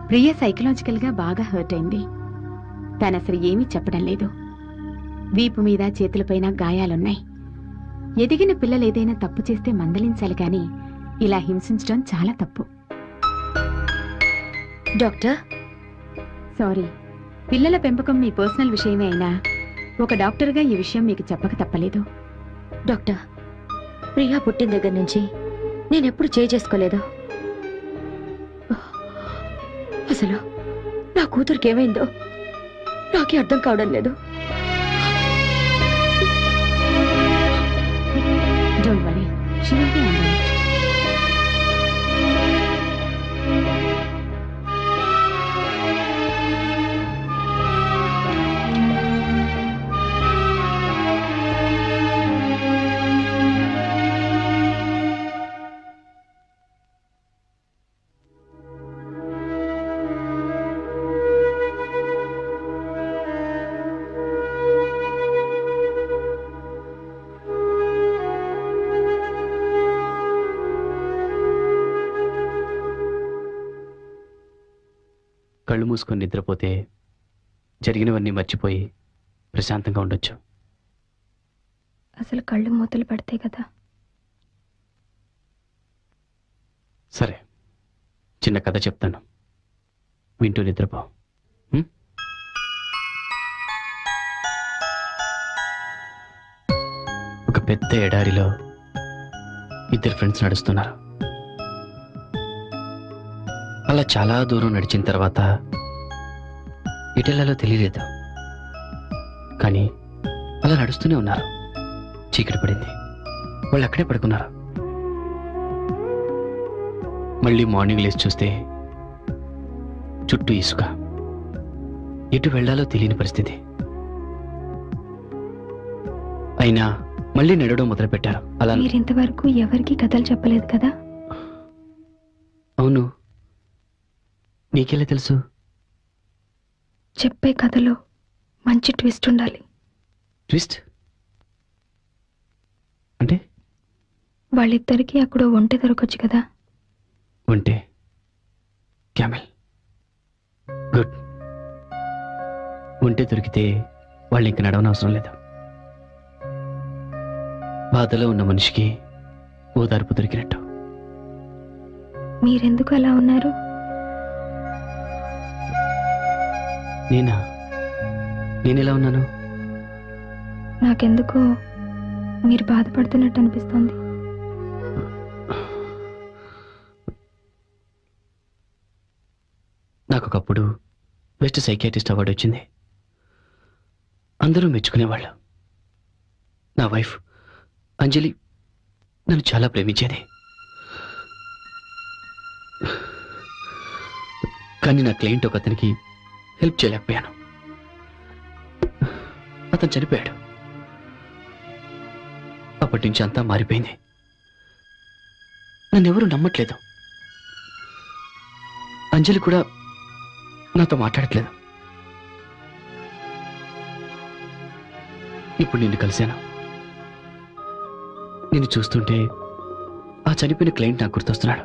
Priya psychological గా బాగా హర్ట్ అయింది. తనసలు ఏమీ చెప్పడం లేదు. వీపు మీద చేతులపైన గాయాలున్నాయి. ఎదిగిన పిల్లలు ఏదైనా తప్పు చేస్తే మందలించాలి కానీ ఇలా హింసించడం చాలా తప్పు.
డాక్టర్,
సారీ, పిల్లల పెంపకం మీ పర్సనల్ విషయమే అయినా ఒక డాక్టర్గా ఈ విషయం మీకు చెప్పక తప్పలేదు.
డాక్టర్, ప్రియా పుట్టిన దగ్గర నుంచి నేనెప్పుడు చేసుకోలేదు. అసలు నా కూతురికి ఏమైందో నాకే అర్థం కావడం లేదు.
Don't worry, she will be alright.
కళ్ళు మూసుకొని నిద్రపోతే జరిగినవన్నీ మర్చిపోయి ప్రశాంతంగా ఉండొచ్చు.
అసలు కళ్ళు మూతలు పడితే కదా.
సరే, చిన్న కథ చెప్తాను, వింటూ నిద్రపో. ఒక పెద్ద ఎడారిలో ఇద్దరు ఫ్రెండ్స్ నడుస్తున్నారు. అలా చాలా దూరం నడిచిన తర్వాత ఎటెళ్లాలో తెలియలేదు, కానీ అలా నడుస్తూనే ఉన్నారు. చీకటి పడింది, వాళ్ళు అక్కడే పడుకున్నారు. మళ్ళీ మార్నింగ్ లేచి చూస్తే చుట్టూ ఇసుక, ఎటు వెళ్లాలో తెలియని పరిస్థితి. అయినా మళ్ళీ నడవడం మొదలుపెట్టారు. అలా
మీరింతవరకు ఎవరికి కథలు చెప్పలేదు కదా?
అవును, నీకెలా తెలుసు?
చెప్పే కథలో మంచి ట్విస్ట్ ఉండాలి.
ట్విస్ట్ అంటే?
వాళ్ళిద్దరికీ అక్కడ ఒంటె దొరకొచ్చు కదా.
ఒంటె, క్యామెల్, గుడ్. ఒంటె దొరికితే వాళ్ళు ఇంక నడవనవసరం లేదు. బాధలో ఉన్న మనిషికి ఓదార్పు దొరికినట్టు.
మీరెందుకు అలా ఉన్నారు?
నేనెలా ఉన్నాను?
నాకెందుకో మీరు బాధపడుతున్నట్టు అనిపిస్తోంది.
ఒకప్పుడు బెస్ట్ సైకియాట్రిస్ట్ అవార్డు వచ్చింది. అందరూ మెచ్చుకునేవాళ్ళు. నా వైఫ్ అంజలి నన్ను చాలా ప్రేమించేది. కానీ నా క్లయింట్ ఒక అతనికి హెల్ప్ చేయలేకపోయాను. అతను చనిపోయాడు. అప్పటి నుంచి అంతా మారిపోయింది. నన్నెవరూ నమ్మట్లేదు. అంజలి కూడా నాతో మాట్లాడట్లేదు. ఇప్పుడు నిన్ను కలిశాను. నిన్ను చూస్తుంటే ఆ చనిపోయిన క్లయింట్ నాకు గుర్తొస్తున్నాడు.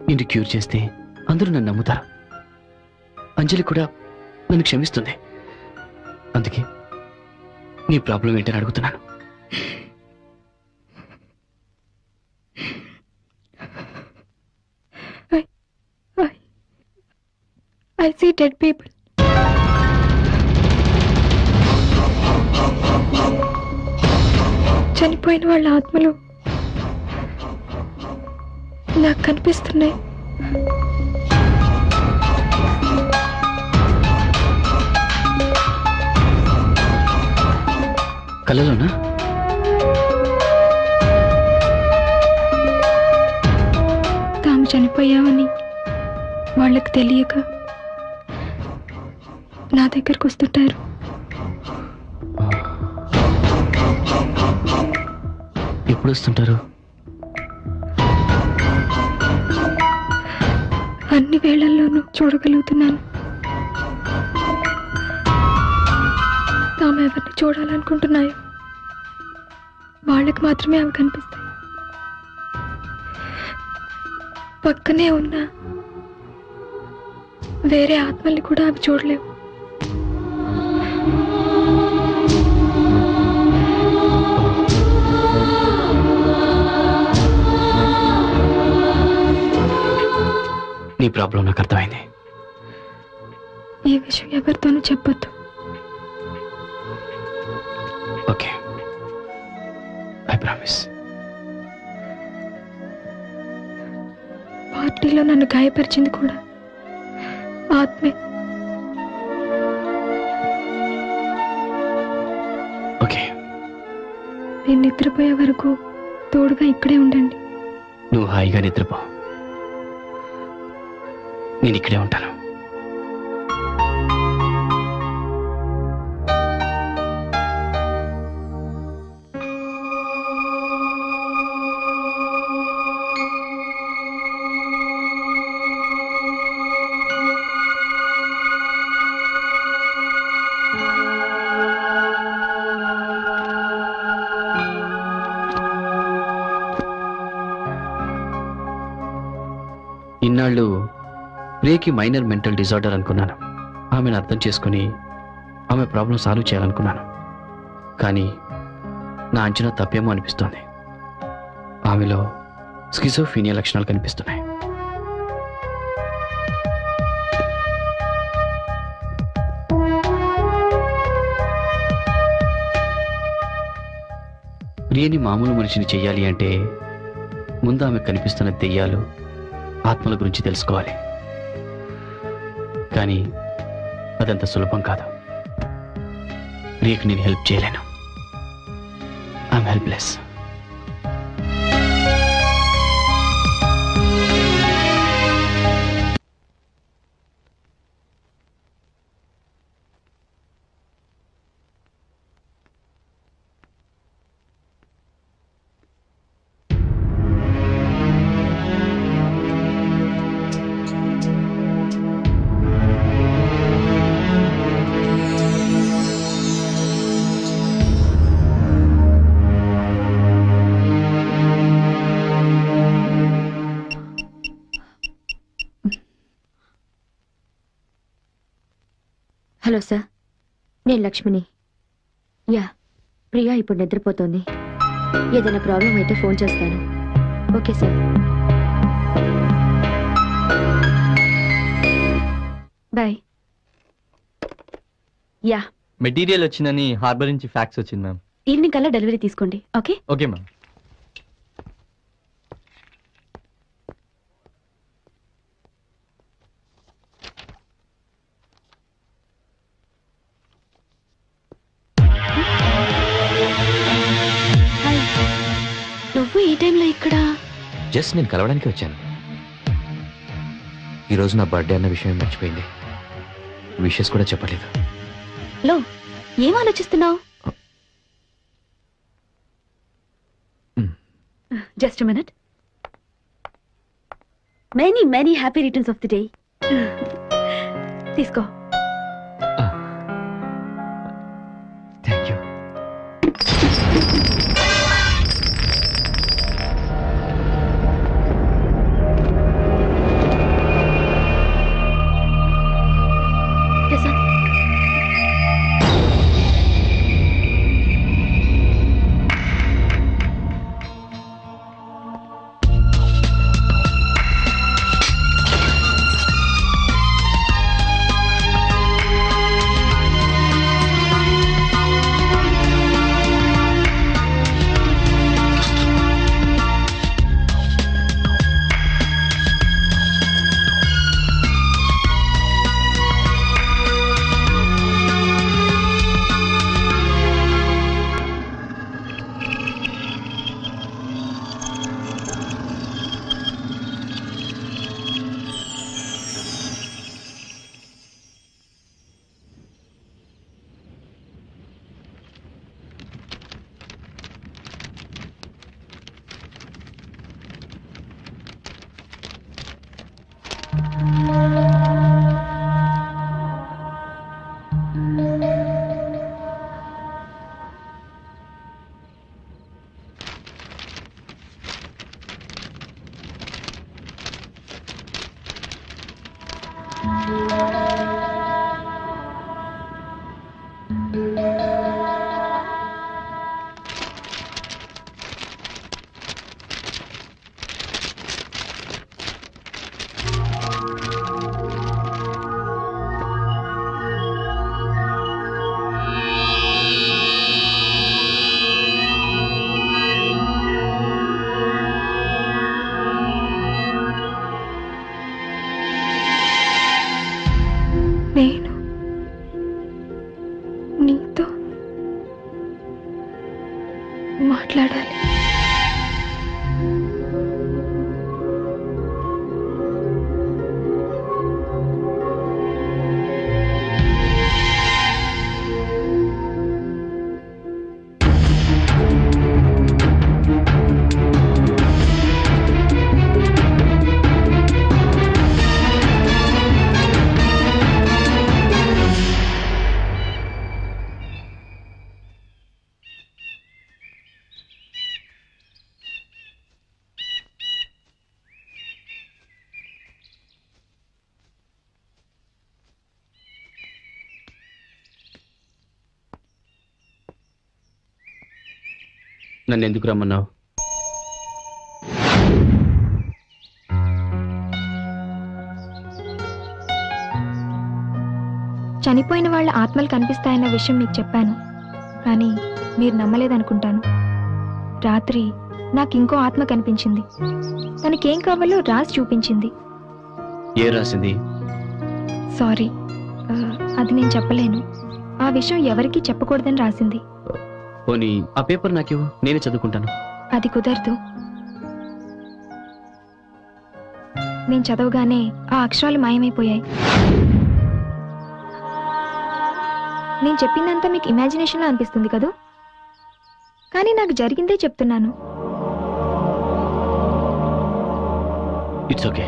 నిన్ను క్యూర్ చేస్తే అందరూ నన్ను నమ్ముతారు. అంజలి కూడా నన్ను క్షమిస్తుంది. అందుకే నీ ప్రాబ్లం ఏంటని అడుగుతున్నాను.
I see dead people. చనిపోయిన వాళ్ళ ఆత్మలు నాకు కనిపిస్తున్నాయి.
కళ్ళలోనా?
తాము చనిపోయామని వాళ్ళకి తెలియక నా దగ్గరకు వస్తుంటారు.
ఎప్పుడు వస్తుంటారు?
అన్ని వేళల్లోనూ చూడగలుగుతున్నాను. తాము ఎవరిని చూడాలనుకుంటున్నాయో వాళ్ళకి మాత్రమే అవి కనిపిస్తాయి. పక్కనే ఉన్న వేరే ఆత్మల్ని కూడా అవి చూడలేవు.
నీ ప్రాబ్లం నాకు అర్థమైంది.
ఈ విషయం ఎవరితోనూ చెప్పొద్దు.
Okay, I promise.
పార్టీలో నన్ను గాయపరిచింది కూడా ఆత్మే.
ఓకే,
నేను నిద్రపోయే వరకు తోడుగా ఇక్కడే ఉండండి.
నువ్వు హాయిగా నిద్రపో. నేను ఇక్కడే ఉంటాను. ఇన్నాళ్ళు ప్రియకి మైనర్ మెంటల్ డిజార్డర్ అనుకున్నాను. ఆమెను అర్థం చేసుకుని ఆమె ప్రాబ్లం సాల్వ్ చేయాలనుకున్నాను. కానీ నా అంచనా తప్పేమో అనిపిస్తోంది. ఆమెలో స్కిజోఫీనియా లక్షణాలు కనిపిస్తున్నాయి. ప్రియని మామూలు మనిషిని చెయ్యాలి అంటే ముందు ఆమె కనిపిస్తున్న దెయ్యాలు, ఆత్మల గురించి తెలుసుకోవాలి. కానీ అదంత సులభం కాదు. ప్రియకి నేను హెల్ప్ చేయలేను. I'm helpless.
హలో సార్, నేను లక్ష్మిని. యా, ప్రియా ఇప్పుడు నిద్రపోతోంది. ఏదైనా ప్రాబ్లం అయితే ఫోన్ చేస్తాను. Okay sir, bye. Yeah,
material వచ్చిందని హార్బర్ నుంచి ఫ్యాక్స్ వచ్చింది మ్యామ్.
ఈవినింగ్ కల్లా డెలివరీ తీసుకోండి. Okay
okay ma'am.
జస్ట్ నేను కలవడానికి వచ్చాను. ఈరోజు నా బర్త్డే అన్న విషయం మర్చిపోయింది. విషెస్ కూడా చెప్పలేదు.
లో ఏం ఆలోచిస్తున్నావు? Just minute. Many many happy returns of the day. తీసుకో.
Thank you.
నేను నీతో మాట్లాడాలి.
నన్ను ఎందుకు రమ్మన్నావు?
చనిపోయిన వాళ్ళ ఆత్మలు కనిపిస్తాయన్న విషయం మీకు చెప్పాను, కానీ మీరు నమ్మలేదనుకుంటాను. రాత్రి నాకు ఇంకో ఆత్మ కనిపించింది. తనకేం కావాలో రాసి చూపించింది.
ఏ రాసింది?
సారీ, అది నేను చెప్పలేను. ఆ విషయం ఎవరికీ చెప్పకూడదని రాసింది.
పోనీ ఆ పేపర్ నాకు నేనే చదువుకుంటాను.
అది కుదరదు. నేను చదవగానే ఆ అక్షరాలు మాయమైపోయాయి. నేను చెప్పిందంతా మీకు ఇమాజినేషన్లో అనిపిస్తుంది కదూ, కానీ నాకు జరిగిందే చెప్తున్నాను.
It's okay,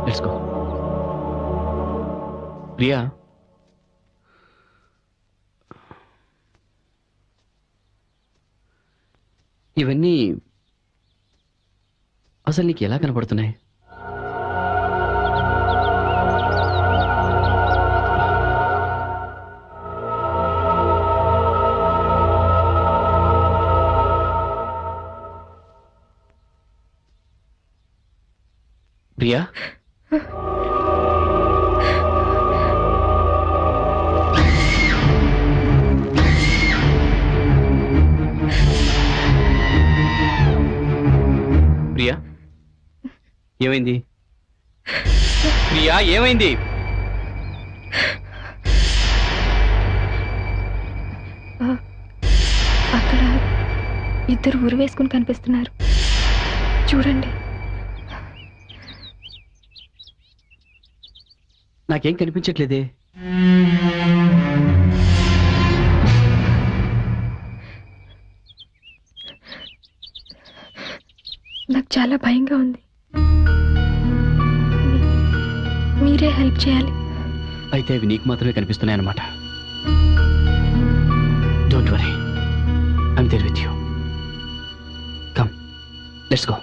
let's go. Priya, ఇవన్నీ అసలు నీకు ఎలా కనపడుతున్నాయి? ప్రియా, ప్రియా ఏమైంది? ప్రియా ఏమైంది?
అక్కడ ఇద్దరు ఊరు వేసుకుని కనిపిస్తున్నారు. చూడండి.
నాకేం కనిపించట్లేదే.
నాకు చాలా భయంగా ఉంది. మీరే హెల్ప్ చేయాలి.
అయితే అవి నీకు మాత్రమే కనిపిస్తున్నాయి అన్నమాట. Don't worry, I'm there with you. Come, let's go.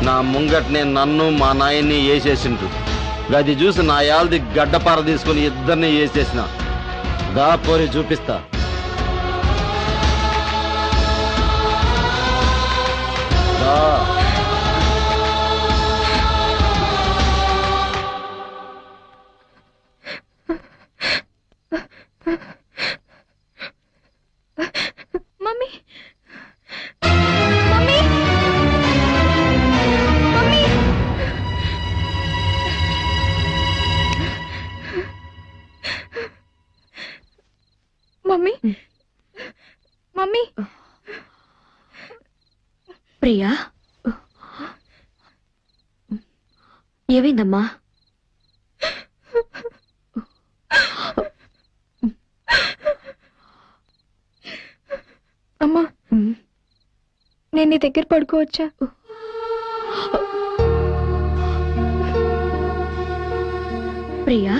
నా ముంగట్నే నన్ను మా నాయన్ని వేసేసిండ్రు. గది చూసి నా యాల్ది గడ్డపార తీసుకుని ఇద్దరిని వేసేసిన. దా పోరి చూపిస్తా.
మమ్మీ మమ్మీ మమ్మీ
ప్రియా, ఏమైందమ్మా?
అమ్మా, నేను నీ దగ్గర పడుకోవచ్చా?
ప్రియా,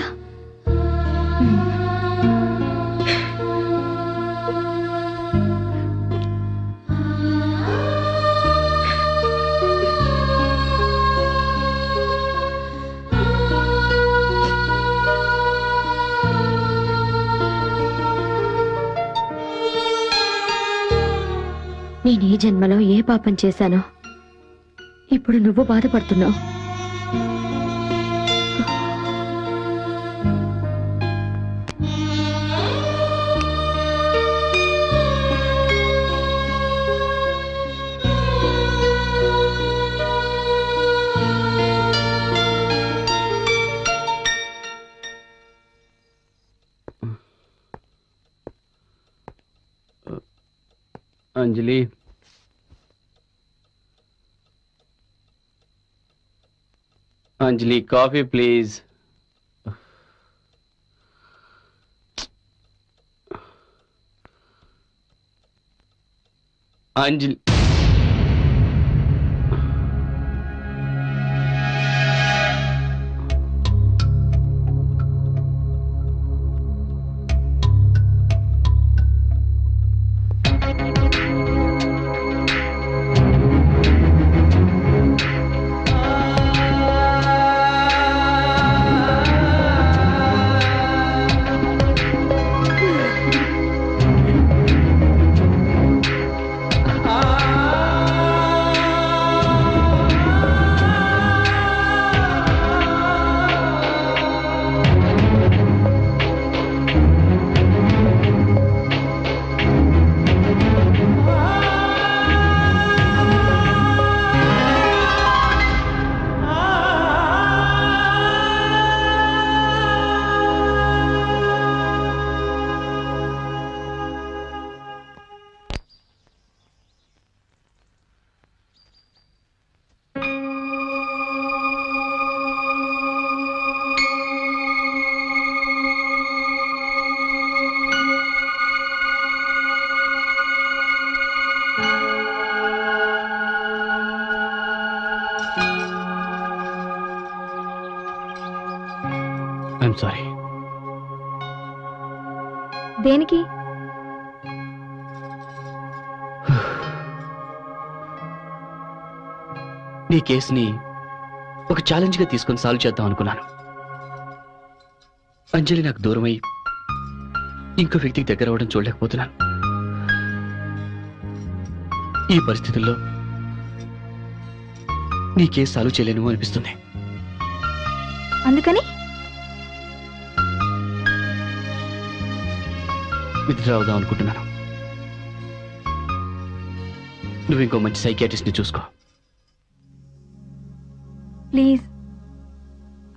నేను ఈ జన్మలో ఏ పాపం చేశానో ఇప్పుడు నువ్వు బాధపడుతున్నావు.
Anjali, Anjali, coffee please. Anjali, I'm sorry.
దేనికి?
నీ కేసుని ఒక ఛాలెంజ్గా తీసుకొని సాల్వ్ చేద్దాం అనుకున్నాను. అంజలి నాకు దూరమై ఇంకో వ్యక్తికి దగ్గర అవ్వడం చూడలేకపోతున్నాను. ఈ పరిస్థితుల్లో నీ కేసు సాల్వ్ చేయలేను అనిపిస్తుంది.
అందుకని
విత్డ్రా అవుదాం అనుకుంటున్నాను. నువ్వు ఇంకో మంచి సైకియాట్రిస్ట్ని చూసుకో.
ప్లీజ్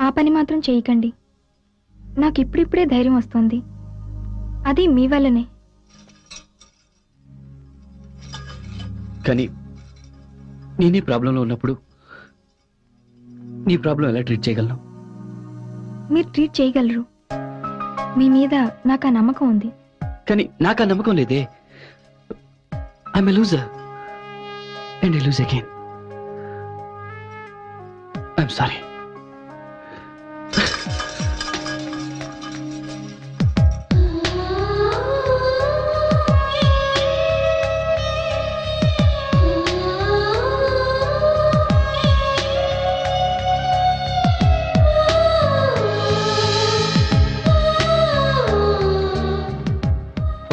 ఆ పని మాత్రం చేయకండి. నాకు ఇప్పుడిప్పుడే ధైర్యం వస్తుంది. అది మీ వల్లనే.
కానీ నేనే ప్రాబ్లంలో ఉన్నప్పుడు నీ ప్రాబ్లం ఎలా ట్రీట్ చేయగలను?
మీరు ట్రీట్ చేయగలరు. మీ మీద నాకు ఆ నమ్మకం ఉంది.
కానీ నాకు ఆ నమ్మకం లేదే. I'm a loser and I lose again. I'm sorry.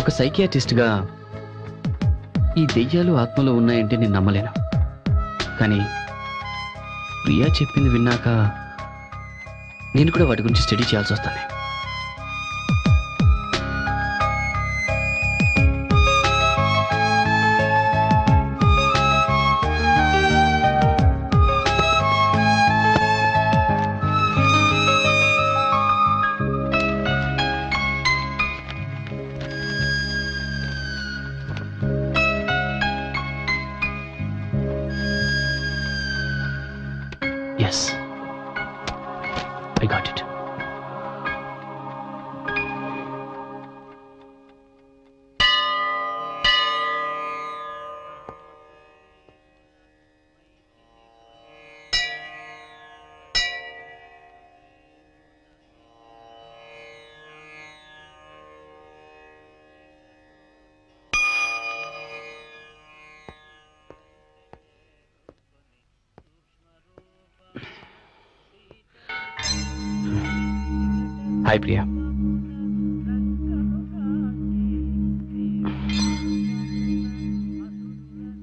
ఒక సైకియాట్రిస్ట్గా ఈ దెయ్యాలు ఆత్మలో ఉన్నాయంటే నేను నమ్మలేను. కానీ ప్రియా చెప్పింది విన్నాక నేను కూడా వాటి గురించి స్టడీ చేయాల్సి వస్తుంది. Yes, I got it. Hi, Priya.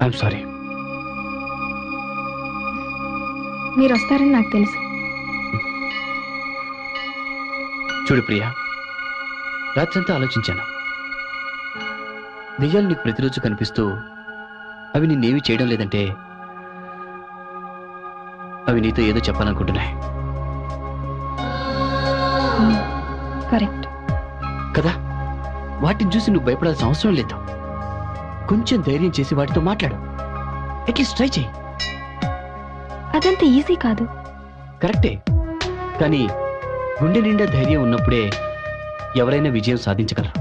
I'm sorry.
మీరు వస్తారని నాకు తెలుసు.
చూడు ప్రియా, రాత్రంతా ఆలోచించాను. దెయ్యాలు నీకు ప్రతిరోజు కనిపిస్తూ అవి నిన్నేమీ చేయడం లేదంటే అవి నీతో ఏదో చెప్పాలనుకుంటున్నాయి.
కరెక్ట్
కదా? వాటిని చూసి నువ్వు భయపడాల్సిన అవసరం లేదు. కొంచెం ధైర్యం చేసి వాటితో మాట్లాడు. అట్లీస్ట్ ట్రై చేయి.
అదంత ఈజీ కాదు.
కరెక్టే, కానీ గుండె నిండా ధైర్యం ఉన్నప్పుడే ఎవరైనా విజయం సాధించగలరు.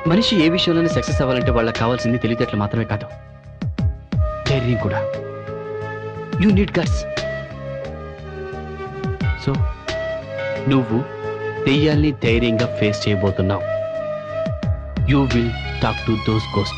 మనిషి ఏ విషయంలోనే సక్సెస్ అవ్వాలంటే వాళ్ళకి కావాల్సింది తెలివితేటలు మాత్రమే కాదు, ధైర్యం కూడా. You need guts. సో నువ్వు దెయ్యాల్ని ధైర్యంగా ఫేస్ చేయబోతున్నావు. You will talk to those ghost.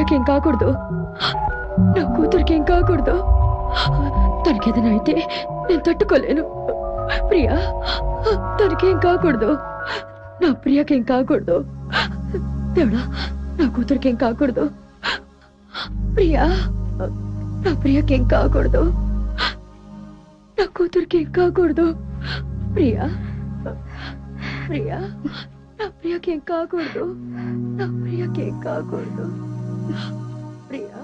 కూతురికేం కాకూడదు, నా కూతురికేం కాకూడదు. తనకేదైనా అయితే నేను తట్టుకోలేను. ప్రియా, తనకేం కాకూడదు, నా ప్రియాకేం కాకూడదు. దేవుడా, నా కూతురికేం కాకూడదు. ప్రియా, నా ప్రియాకేం కాకూడదు, నా కూతురికేం కాకూడదు. ప్రియా, ప్రియా, నా ప్రియాకేం కాకూడదు, నా ప్రియాకేం కాకూడదు. ప్రియా,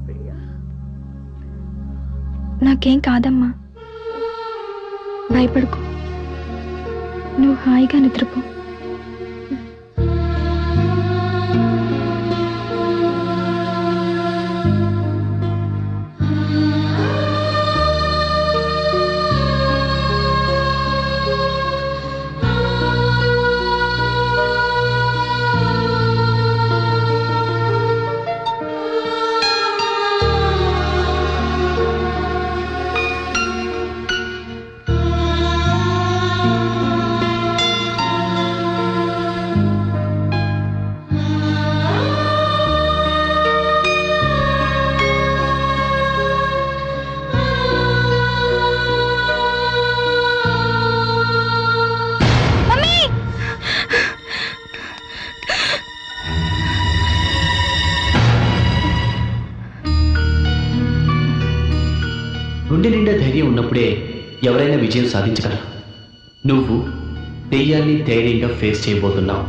ప్రియా.
నాకేం కాదమ్మా, భయపడుకో, నువ్వు హాయిగా నిద్రపో.
గుండె నిండా ధైర్యం ఉన్నప్పుడే ఎవరైనా విజయం సాధించగలరు. నువ్వు దెయ్యాన్ని ధైర్యంగా ఫేస్ చేయబోతున్నావు.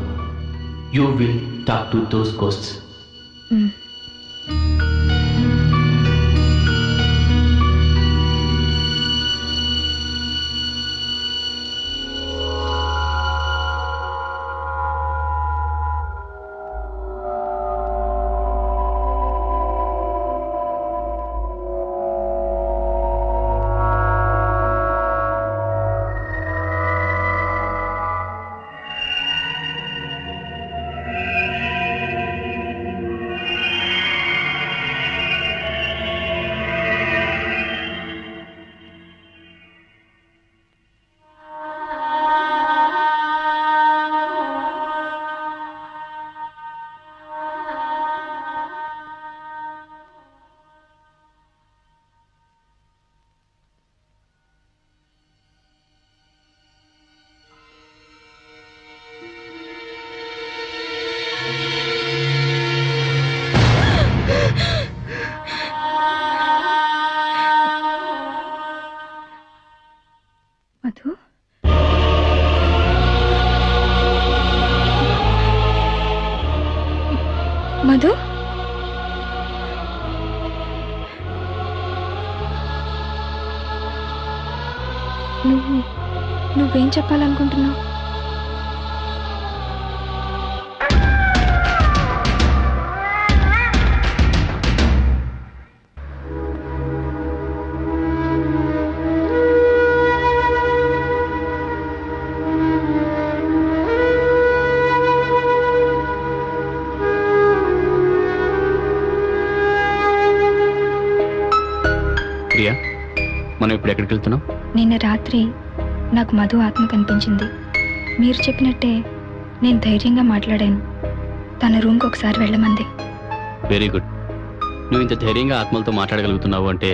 You will talk to those ghosts.
Madhu, Madhu, నువ్వేం చెప్పాలనుకుంటున్నావు?
ప్రియా, మనం ఇప్పుడు ఎక్కడికి వెళ్తున్నాం?
నిన్న రాత్రి నాకు మధు ఆత్మ కనిపించింది. మీరు చెప్పినట్టే నేను ధైర్యంగా మాట్లాడాను. తన రూమ్కి ఒకసారి వెళ్ళమంది.
Very good. నువ్వు ఇంత ధైర్యంగా ఆత్మలతో మాట్లాడగలుగుతున్నావు అంటే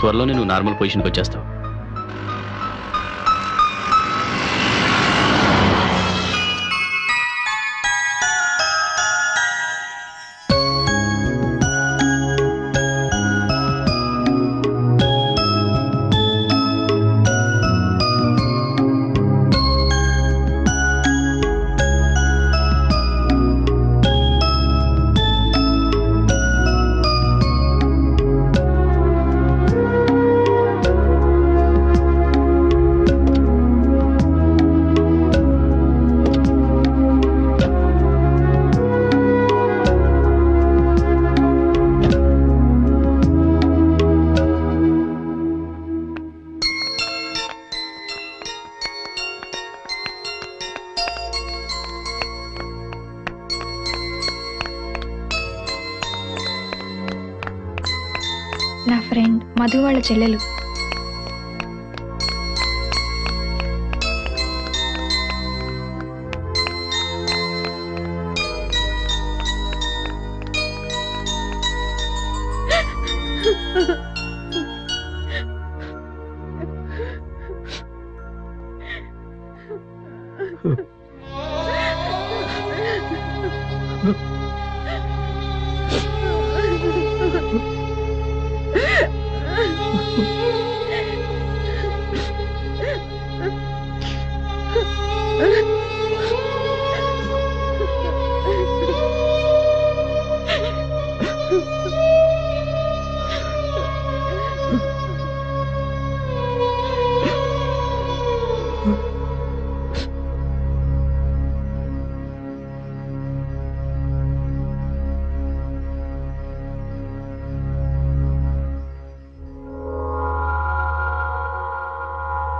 త్వరలోనే నువ్వు నార్మల్ పొజిషన్కి వచ్చేస్తావు.
నా ఫ్రెండ్ మధు వాళ్ళ చెల్లెలు.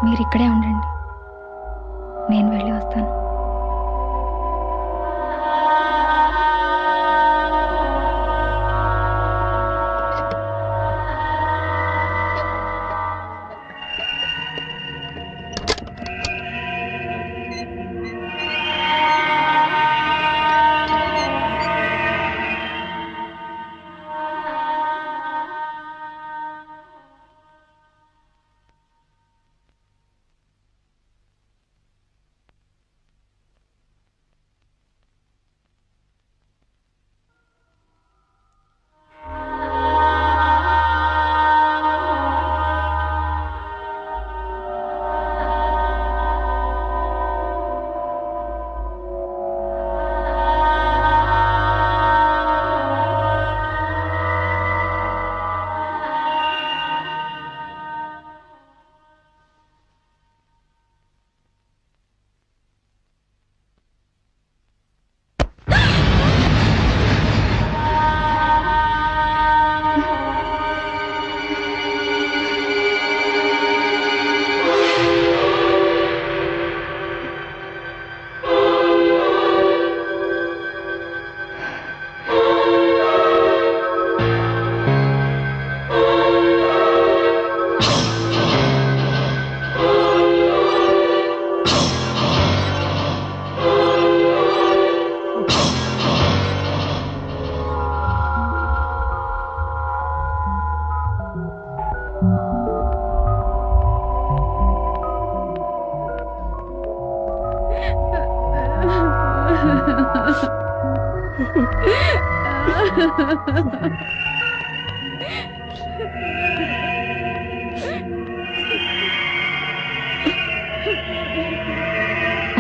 మీరు ఇక్కడే ఉండండి, నేను వెళ్ళి వస్తాను.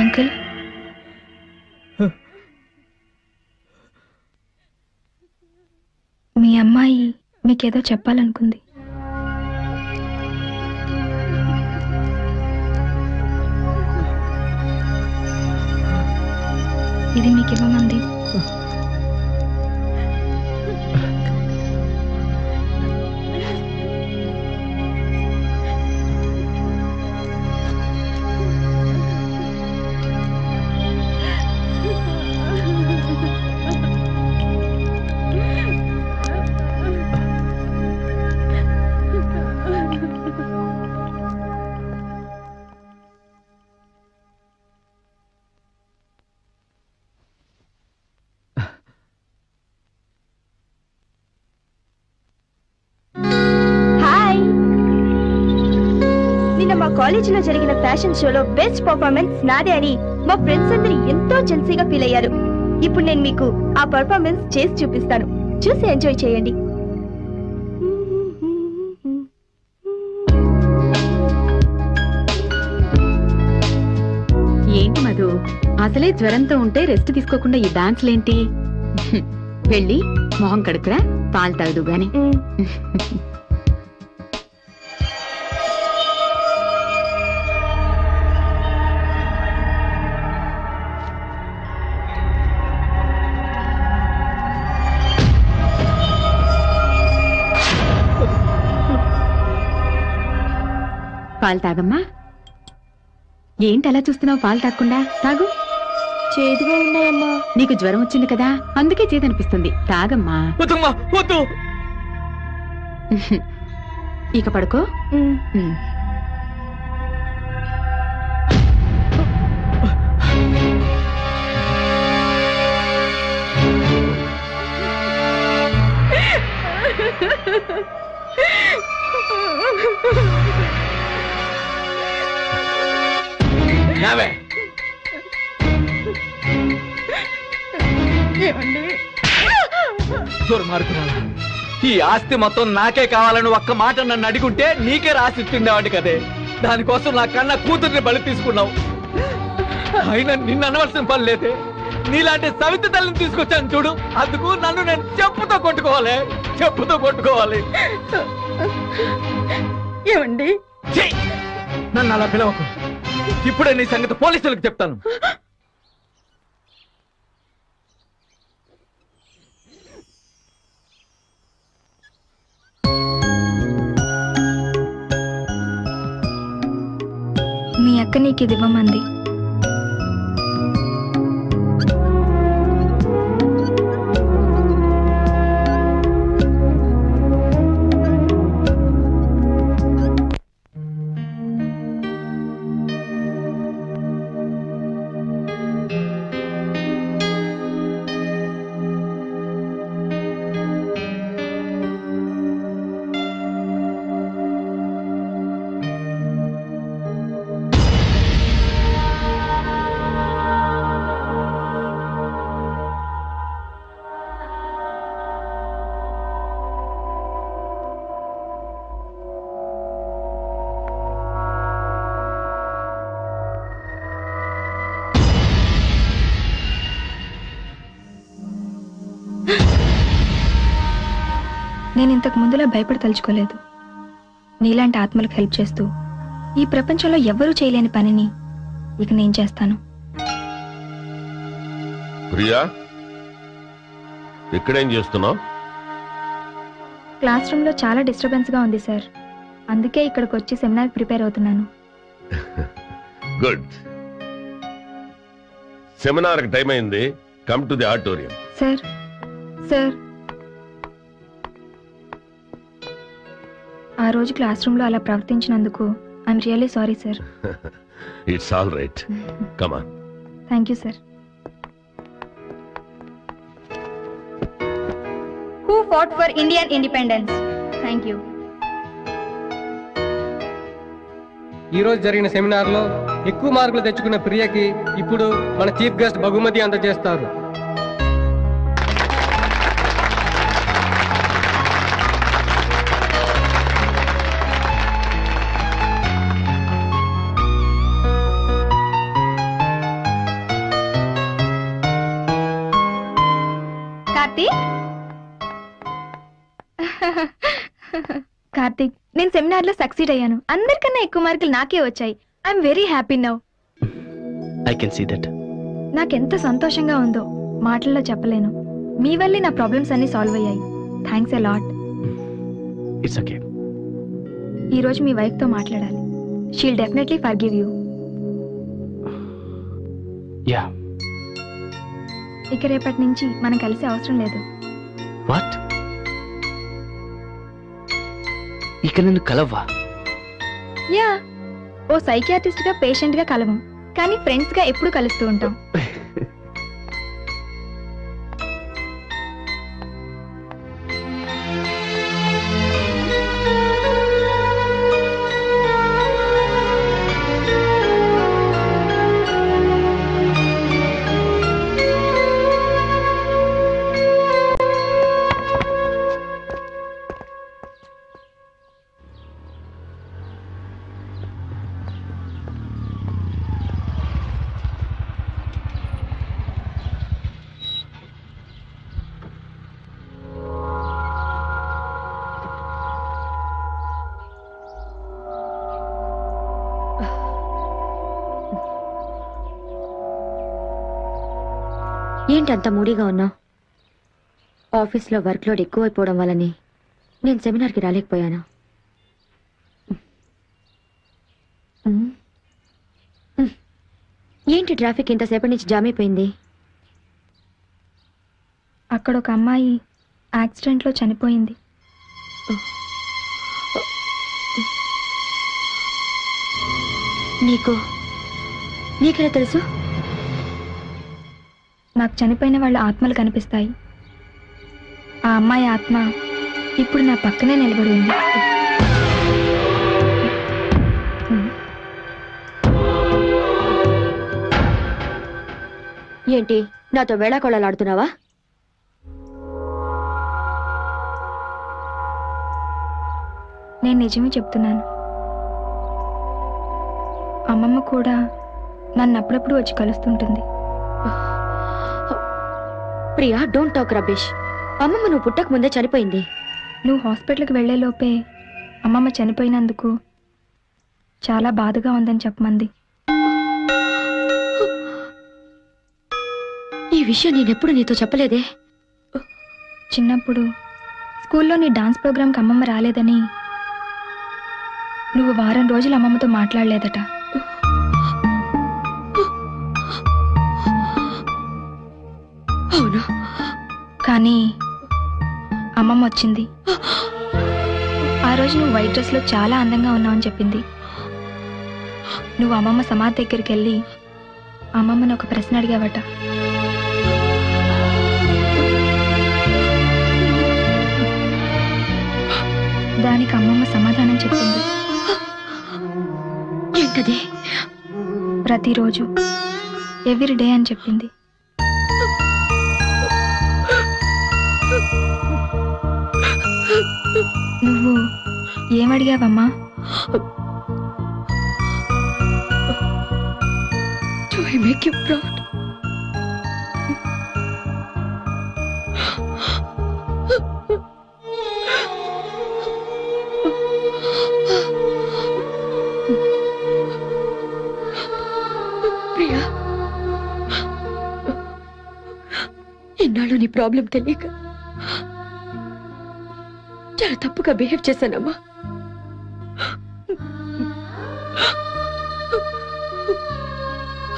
అంకుల్, మీ అమ్మాయి మీకేదో చెప్పాలనుకుంది. ఇది మీకు ఇవ్వమంది.
మా కాలేజీలో జరిగిన ఫ్యాషన్ షోలో బెస్ట్ పర్ఫార్మెన్స్ నాదే అని మా ఫ్రెండ్స్ అందరూ ఎంతో జెల్సీగా ఫీల్ అయ్యారు. ఇప్పుడు నేను మీకు ఆ పర్ఫార్మెన్స్ చేసి చూపిస్తాను, చూసి ఎంజాయ్ చేయండి.
ఏంటి మధు, అసలే జ్వరంతో ఉంటే రెస్ట్ తీసుకోకుండా ఈ డాన్స్లేంటి? వెళ్ళి మొహం కడుకురా, పాలు తాగదు గాని. పాలు తాగమ్మా. ఏంటి అలా చూస్తున్నావు? పాలు తాగకుండా తాగు.
చేదుగా ఉన్నాయమ్మా.
నీకు జ్వరం వచ్చింది కదా, అందుకే చేదనిపిస్తుంది. తాగమ్మా. ఇక పడుకో.
దుర్మార్గురాలా, ఈ ఆస్తి మొత్తం నాకే కావాలని ఒక్క మాట నన్ను అడిగుంటే నీకే రాసిస్తుండేవాడి కదే. దానికోసం నా కన్నా కూతుర్ని బలి తీసుకున్నావు. అయినా నిన్ను అనవలసిన పని లేదే. నీలాంటి సవిత తల్లిని తీసుకొచ్చాను చూడు, అందుకు నన్ను నేను చెప్పుతో కొట్టుకోవాలి.
ఏమండి,
నన్ను అలా పిలవకు. ఇప్పుడే నీ సంగతి పోలీసులకు చెప్తాను.
మీ అక్క నీకు ఇది ఇవ్వమంది. నేను ఇంతకు ముందులా భయపడి తలుచుకోలేదు. నీలాంటి ఆత్మలకు హెల్ప్ చేస్తూ ఈ ప్రపంచంలో ఎవ్వరూ చేయలేని పనిని ఇక నేను చేస్తాను.
ప్రియా, ఇక్కడేం చేస్తున్నావు?
క్లాస్ రూమ్ లో చాలా డిస్టర్బెన్స్ గా ఉంది సార్, అందుకే ఇక్కడికి వచ్చి సెమినార్ ప్రిపేర్ అవుతున్నాను.
గుడ్. సెమినార్ టైం అయింది, come to the auditorium.
Sir sir ఆ రోజు క్లాస్ రూమ్ లో అలా ప్రవర్తించినందుకు I'm really sorry sir.
It's all right, come on.
Thank you sir.
Who fought for Indian independence? Thank you.
ఈ రోజు జరిగిన సెమినార్ లో ఎక్కువ మార్కులు తెచ్చుకున్న ప్రియకి ఇప్పుడు మన చీఫ్ గెస్ట్ బహుమతి అందజేస్తారు.
కార్తీక్, నేను సెమినార్ లో సక్సీడ్ అయ్యాను. అందరికన్నా ఎక్కువ మార్కులు నాకే వచ్చాయి. I'm very happy now.
I can see that.
నాకెంత సంతోషంగా ఉందో మాటల్లో చెప్పలేను. మీ వల్లే నా ప్రాబ్లమ్స్ అన్ని సాల్వ్ అయ్యాయి. Thanks a lot.
It's okay.
ఈ రోజు మీ వైఫ్ తో మాట్లాడాలి. She'll definitely forgive you.
Yeah.
ఇక రేపటి నుంచి మనం కలిసే అవసరం లేదు.
వాట్? ఇక నన్ను కలవ్వా?
యా. ఓ సైకియాట్రిస్ట్ గా పేషెంట్ గా కలవం, కానీ ఫ్రెండ్స్ గా ఎప్పుడు కలుస్తూ ఉంటాం.
ఏంటి అంత మూడీగా ఉన్నా? ఆఫీస్లో వర్క్ లోడ్ ఎక్కువైపోవడం వల్లనే నేను సెమినార్కి రాలేకపోయాను. ఏంటి ట్రాఫిక్ ఇంతసేపటి నుంచి జామ్ అయిపోయింది?
అక్కడ ఒక అమ్మాయి యాక్సిడెంట్ లో చనిపోయింది.
నీకెలా తెలుసు?
నాకు చనిపోయిన వాళ్ళ ఆత్మలు కనిపిస్తాయి. ఆ అమ్మాయి ఆత్మ ఇప్పుడు నా పక్కనే నిలబడి ఉంది.
ఏంటి నాతో వేళాకోళాలాడుతున్నావా?
నేను నిజమే చెప్తున్నాను. అమ్మమ్మ కూడా నన్ను అప్పుడప్పుడు వచ్చి కలుస్తుంటుంది.
Priya, don't talk rubbish. అమ్మమ్మ నువ్వు పుట్టక ముందే చనిపోయింది.
నువ్వు హాస్పిటల్కి వెళ్లే లోపే అమ్మమ్మ చనిపోయినందుకు చాలా బాధగా ఉందని చెప్పమంది.
ఈ విషయం నేనెప్పుడు నీతో చెప్పలేదే.
చిన్నప్పుడు స్కూల్లో నీ డాన్స్ ప్రోగ్రాంకి అమ్మమ్మ రాలేదని నువ్వు వారం రోజులు అమ్మమ్మతో మాట్లాడలేదట.
అవును,
కానీ అమ్మమ్మ వచ్చింది. ఆ రోజు నువ్వు వైట్ డ్రెస్లో చాలా అందంగా ఉన్నావని చెప్పింది. నువ్వు అమ్మమ్మ సమాధి దగ్గరికి వెళ్ళి అమ్మమ్మని ఒక ప్రశ్న అడిగావట. దానికి అమ్మమ్మ సమాధానం చెప్పింది.
ఏంటది?
ప్రతిరోజు, ఎవ్రీ డే అని చెప్పింది. నువ్వు ఏమడిగావమ్మా?
Do I make you proud? Priya, ఇన్నాళ్ళు నీ ప్రాబ్లం తెలియక చాలా తప్పుగా బిహేవ్ చేశానమ్మా.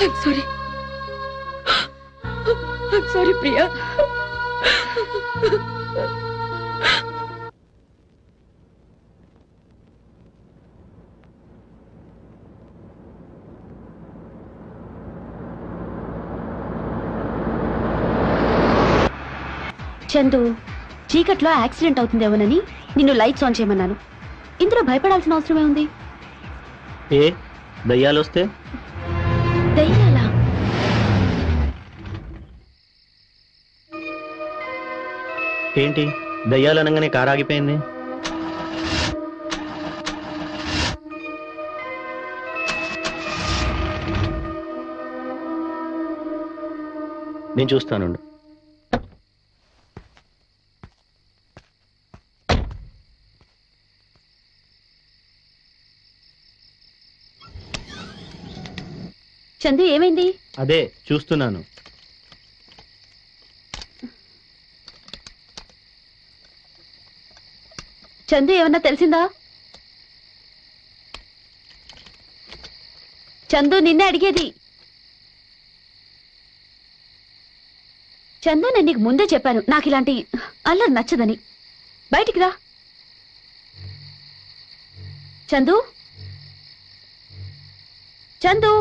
I'm sorry, Priya. చందు, చీకట్లో యాక్సిడెంట్ అవుతుందేమోనని నిన్ను లైట్స్ ఆన్ చేయమన్నాను. ఇందులో భయపడాల్సిన అవసరమే ఉంది?
ఏ దయ్యాలొస్తే?
దయ్యాలా?
ఏంటి దయ్యాలనగానే కారు ఆగిపోయింది? నేను చూస్తానుండు.
చందు, ఏమైంది?
అదే చూస్తున్నాను.
చందు, ఏమన్నా తెలిసిందా? చందు, నిన్నే అడిగేది. చందు, నేను నీకు ముందే చెప్పాను నాకు ఇలాంటి అల్లరి నచ్చదని. బయటికి రా. చందు, చందు.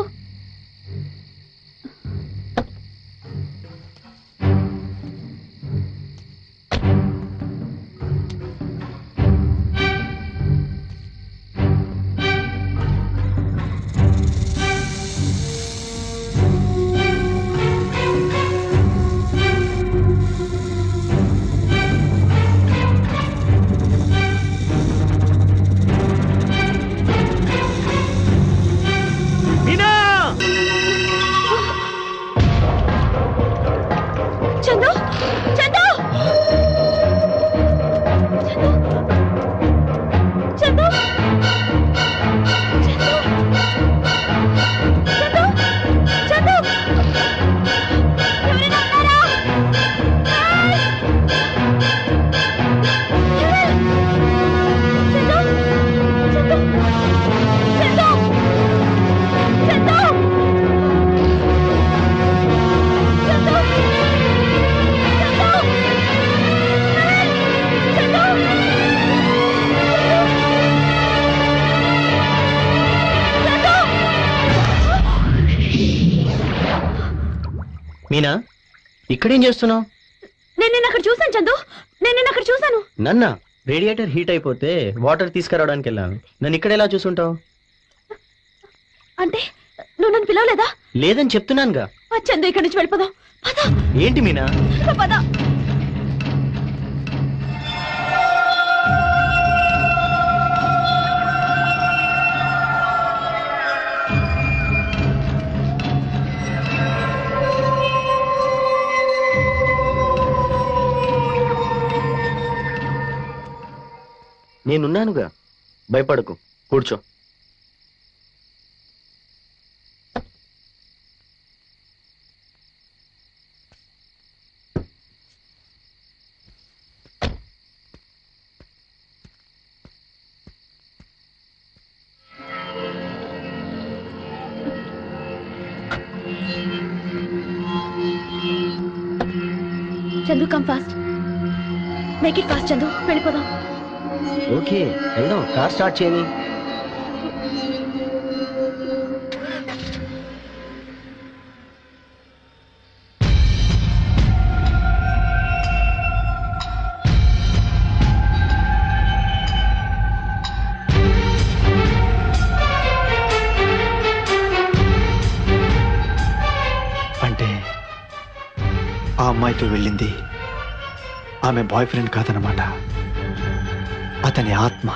మీనా, ఇక్కడేం చేస్తున్నావు?
నేను నిన్న అక్కడ చూశాను చందు, నేను నిన్న అక్కడ చూశాను.
నన్నా? రేడియేటర్ హీట్ అయిపోతే వాటర్ తీసుకురావడానికి వెళ్ళాను. నన్ను ఇక్కడ ఎలా చూసుంటావు?
అంటే నువ్వు నన్ను పిలవలేదా?
లేదని చెప్తున్నానుగా.
చందు, ఇక్కడి నుంచి వెళ్ళిపోదాం.
ఏంటి మీనా?
పద.
నేనున్నానుగా, భయపడకు, కూర్చో.
Chandu, come fast. Make it fast Chandu, వెళ్ళిపోదాం.
ఓకే, వెళ్దాం. కార్ స్టార్ట్ చేయని.
అంటే ఆ అమ్మాయితో వెళ్ళింది ఆమె బాయ్ ఫ్రెండ్ కాదనమాట, అతని ఆత్మ.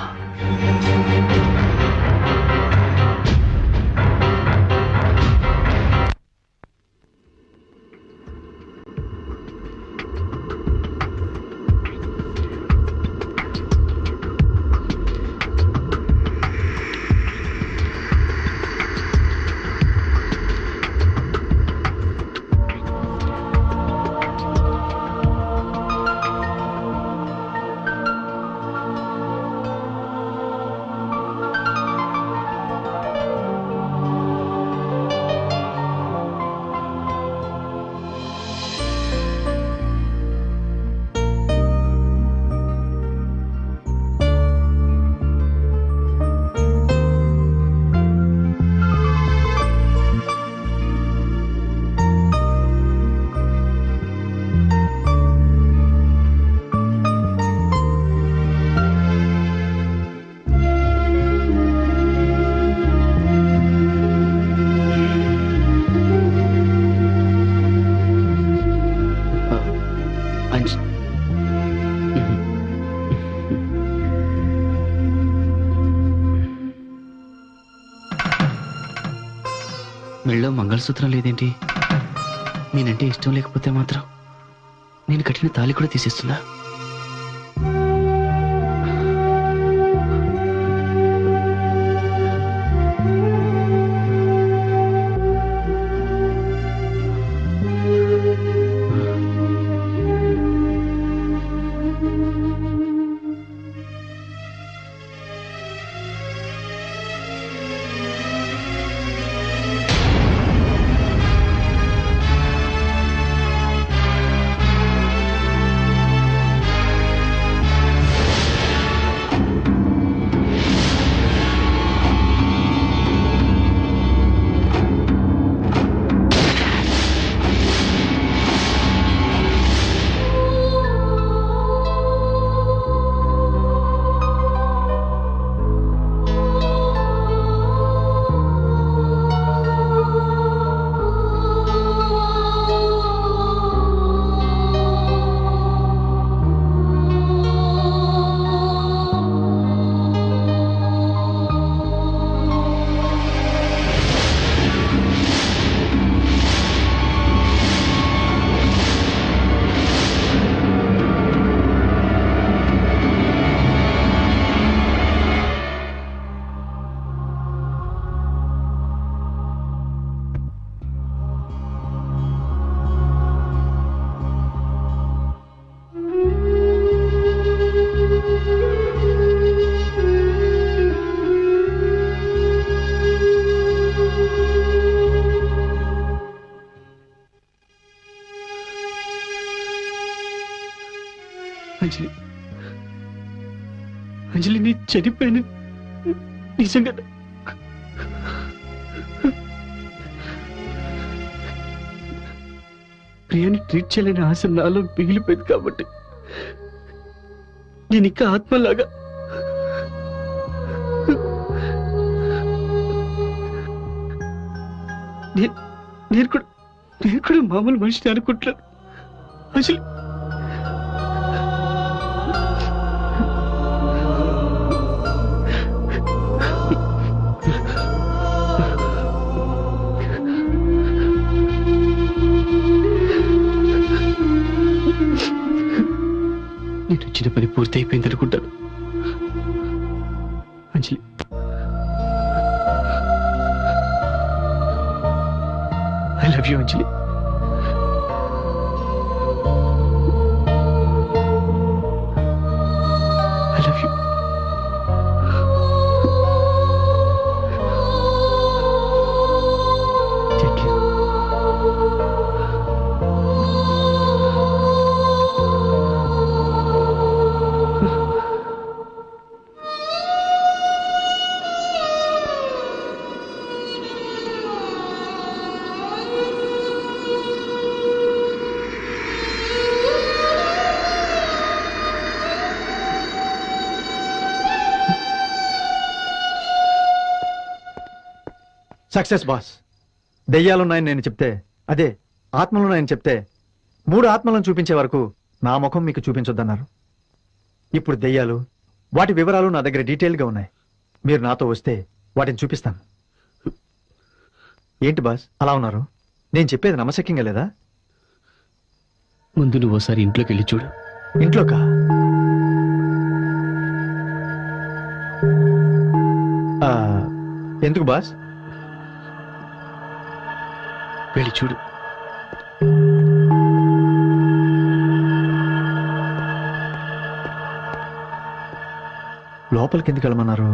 మెళ్ళో మంగళసూత్రం లేదేంటి? నేనంటే ఇష్టం లేకపోతే మాత్రం నేను కట్టిన తాళి కూడా తీసేస్తుందా? అంజలి, అంజలి, నీ చనిపోయాను నిజంగా. ప్రియాని ట్రీట్ చేయలేని ఆశ నాలో మిగిలిపోయింది కాబట్టి
నేను ఇంకా ఆత్మలాగా నేను కూడా మామూలు మనిషిని అనుకుంటున్నాను. అసలు నేను వచ్చిన పని పూర్తి అయిపోయింది అనుకుంటాను. Anjali, I love you Anjali. I love you. Take care.
Success boss. దెయ్యాలున్నాయని నేను చెప్తే, అదే ఆత్మలున్నాయని చెప్తే 3 ఆత్మలను చూపించే వరకు నా ముఖం మీకు చూపించొద్దన్నారు. ఇప్పుడు దెయ్యాలు, వాటి వివరాలు నా దగ్గర డీటెయిల్గా ఉన్నాయి. మీరు నాతో వస్తే వాటిని చూపిస్తాను. ఏంటి బాస్ అలా ఉన్నారు? నేను చెప్పేది నమ్మశక్యంగా లేదా?
ముందు నువ్వు ఒకసారి ఇంట్లోకి వెళ్ళి చూడు.
ఇంట్లోకా? ఎందుకు బాస్?
వెళ్ళి చూడు.
లోపలికి ఎందుకు వెళ్ళమన్నారు?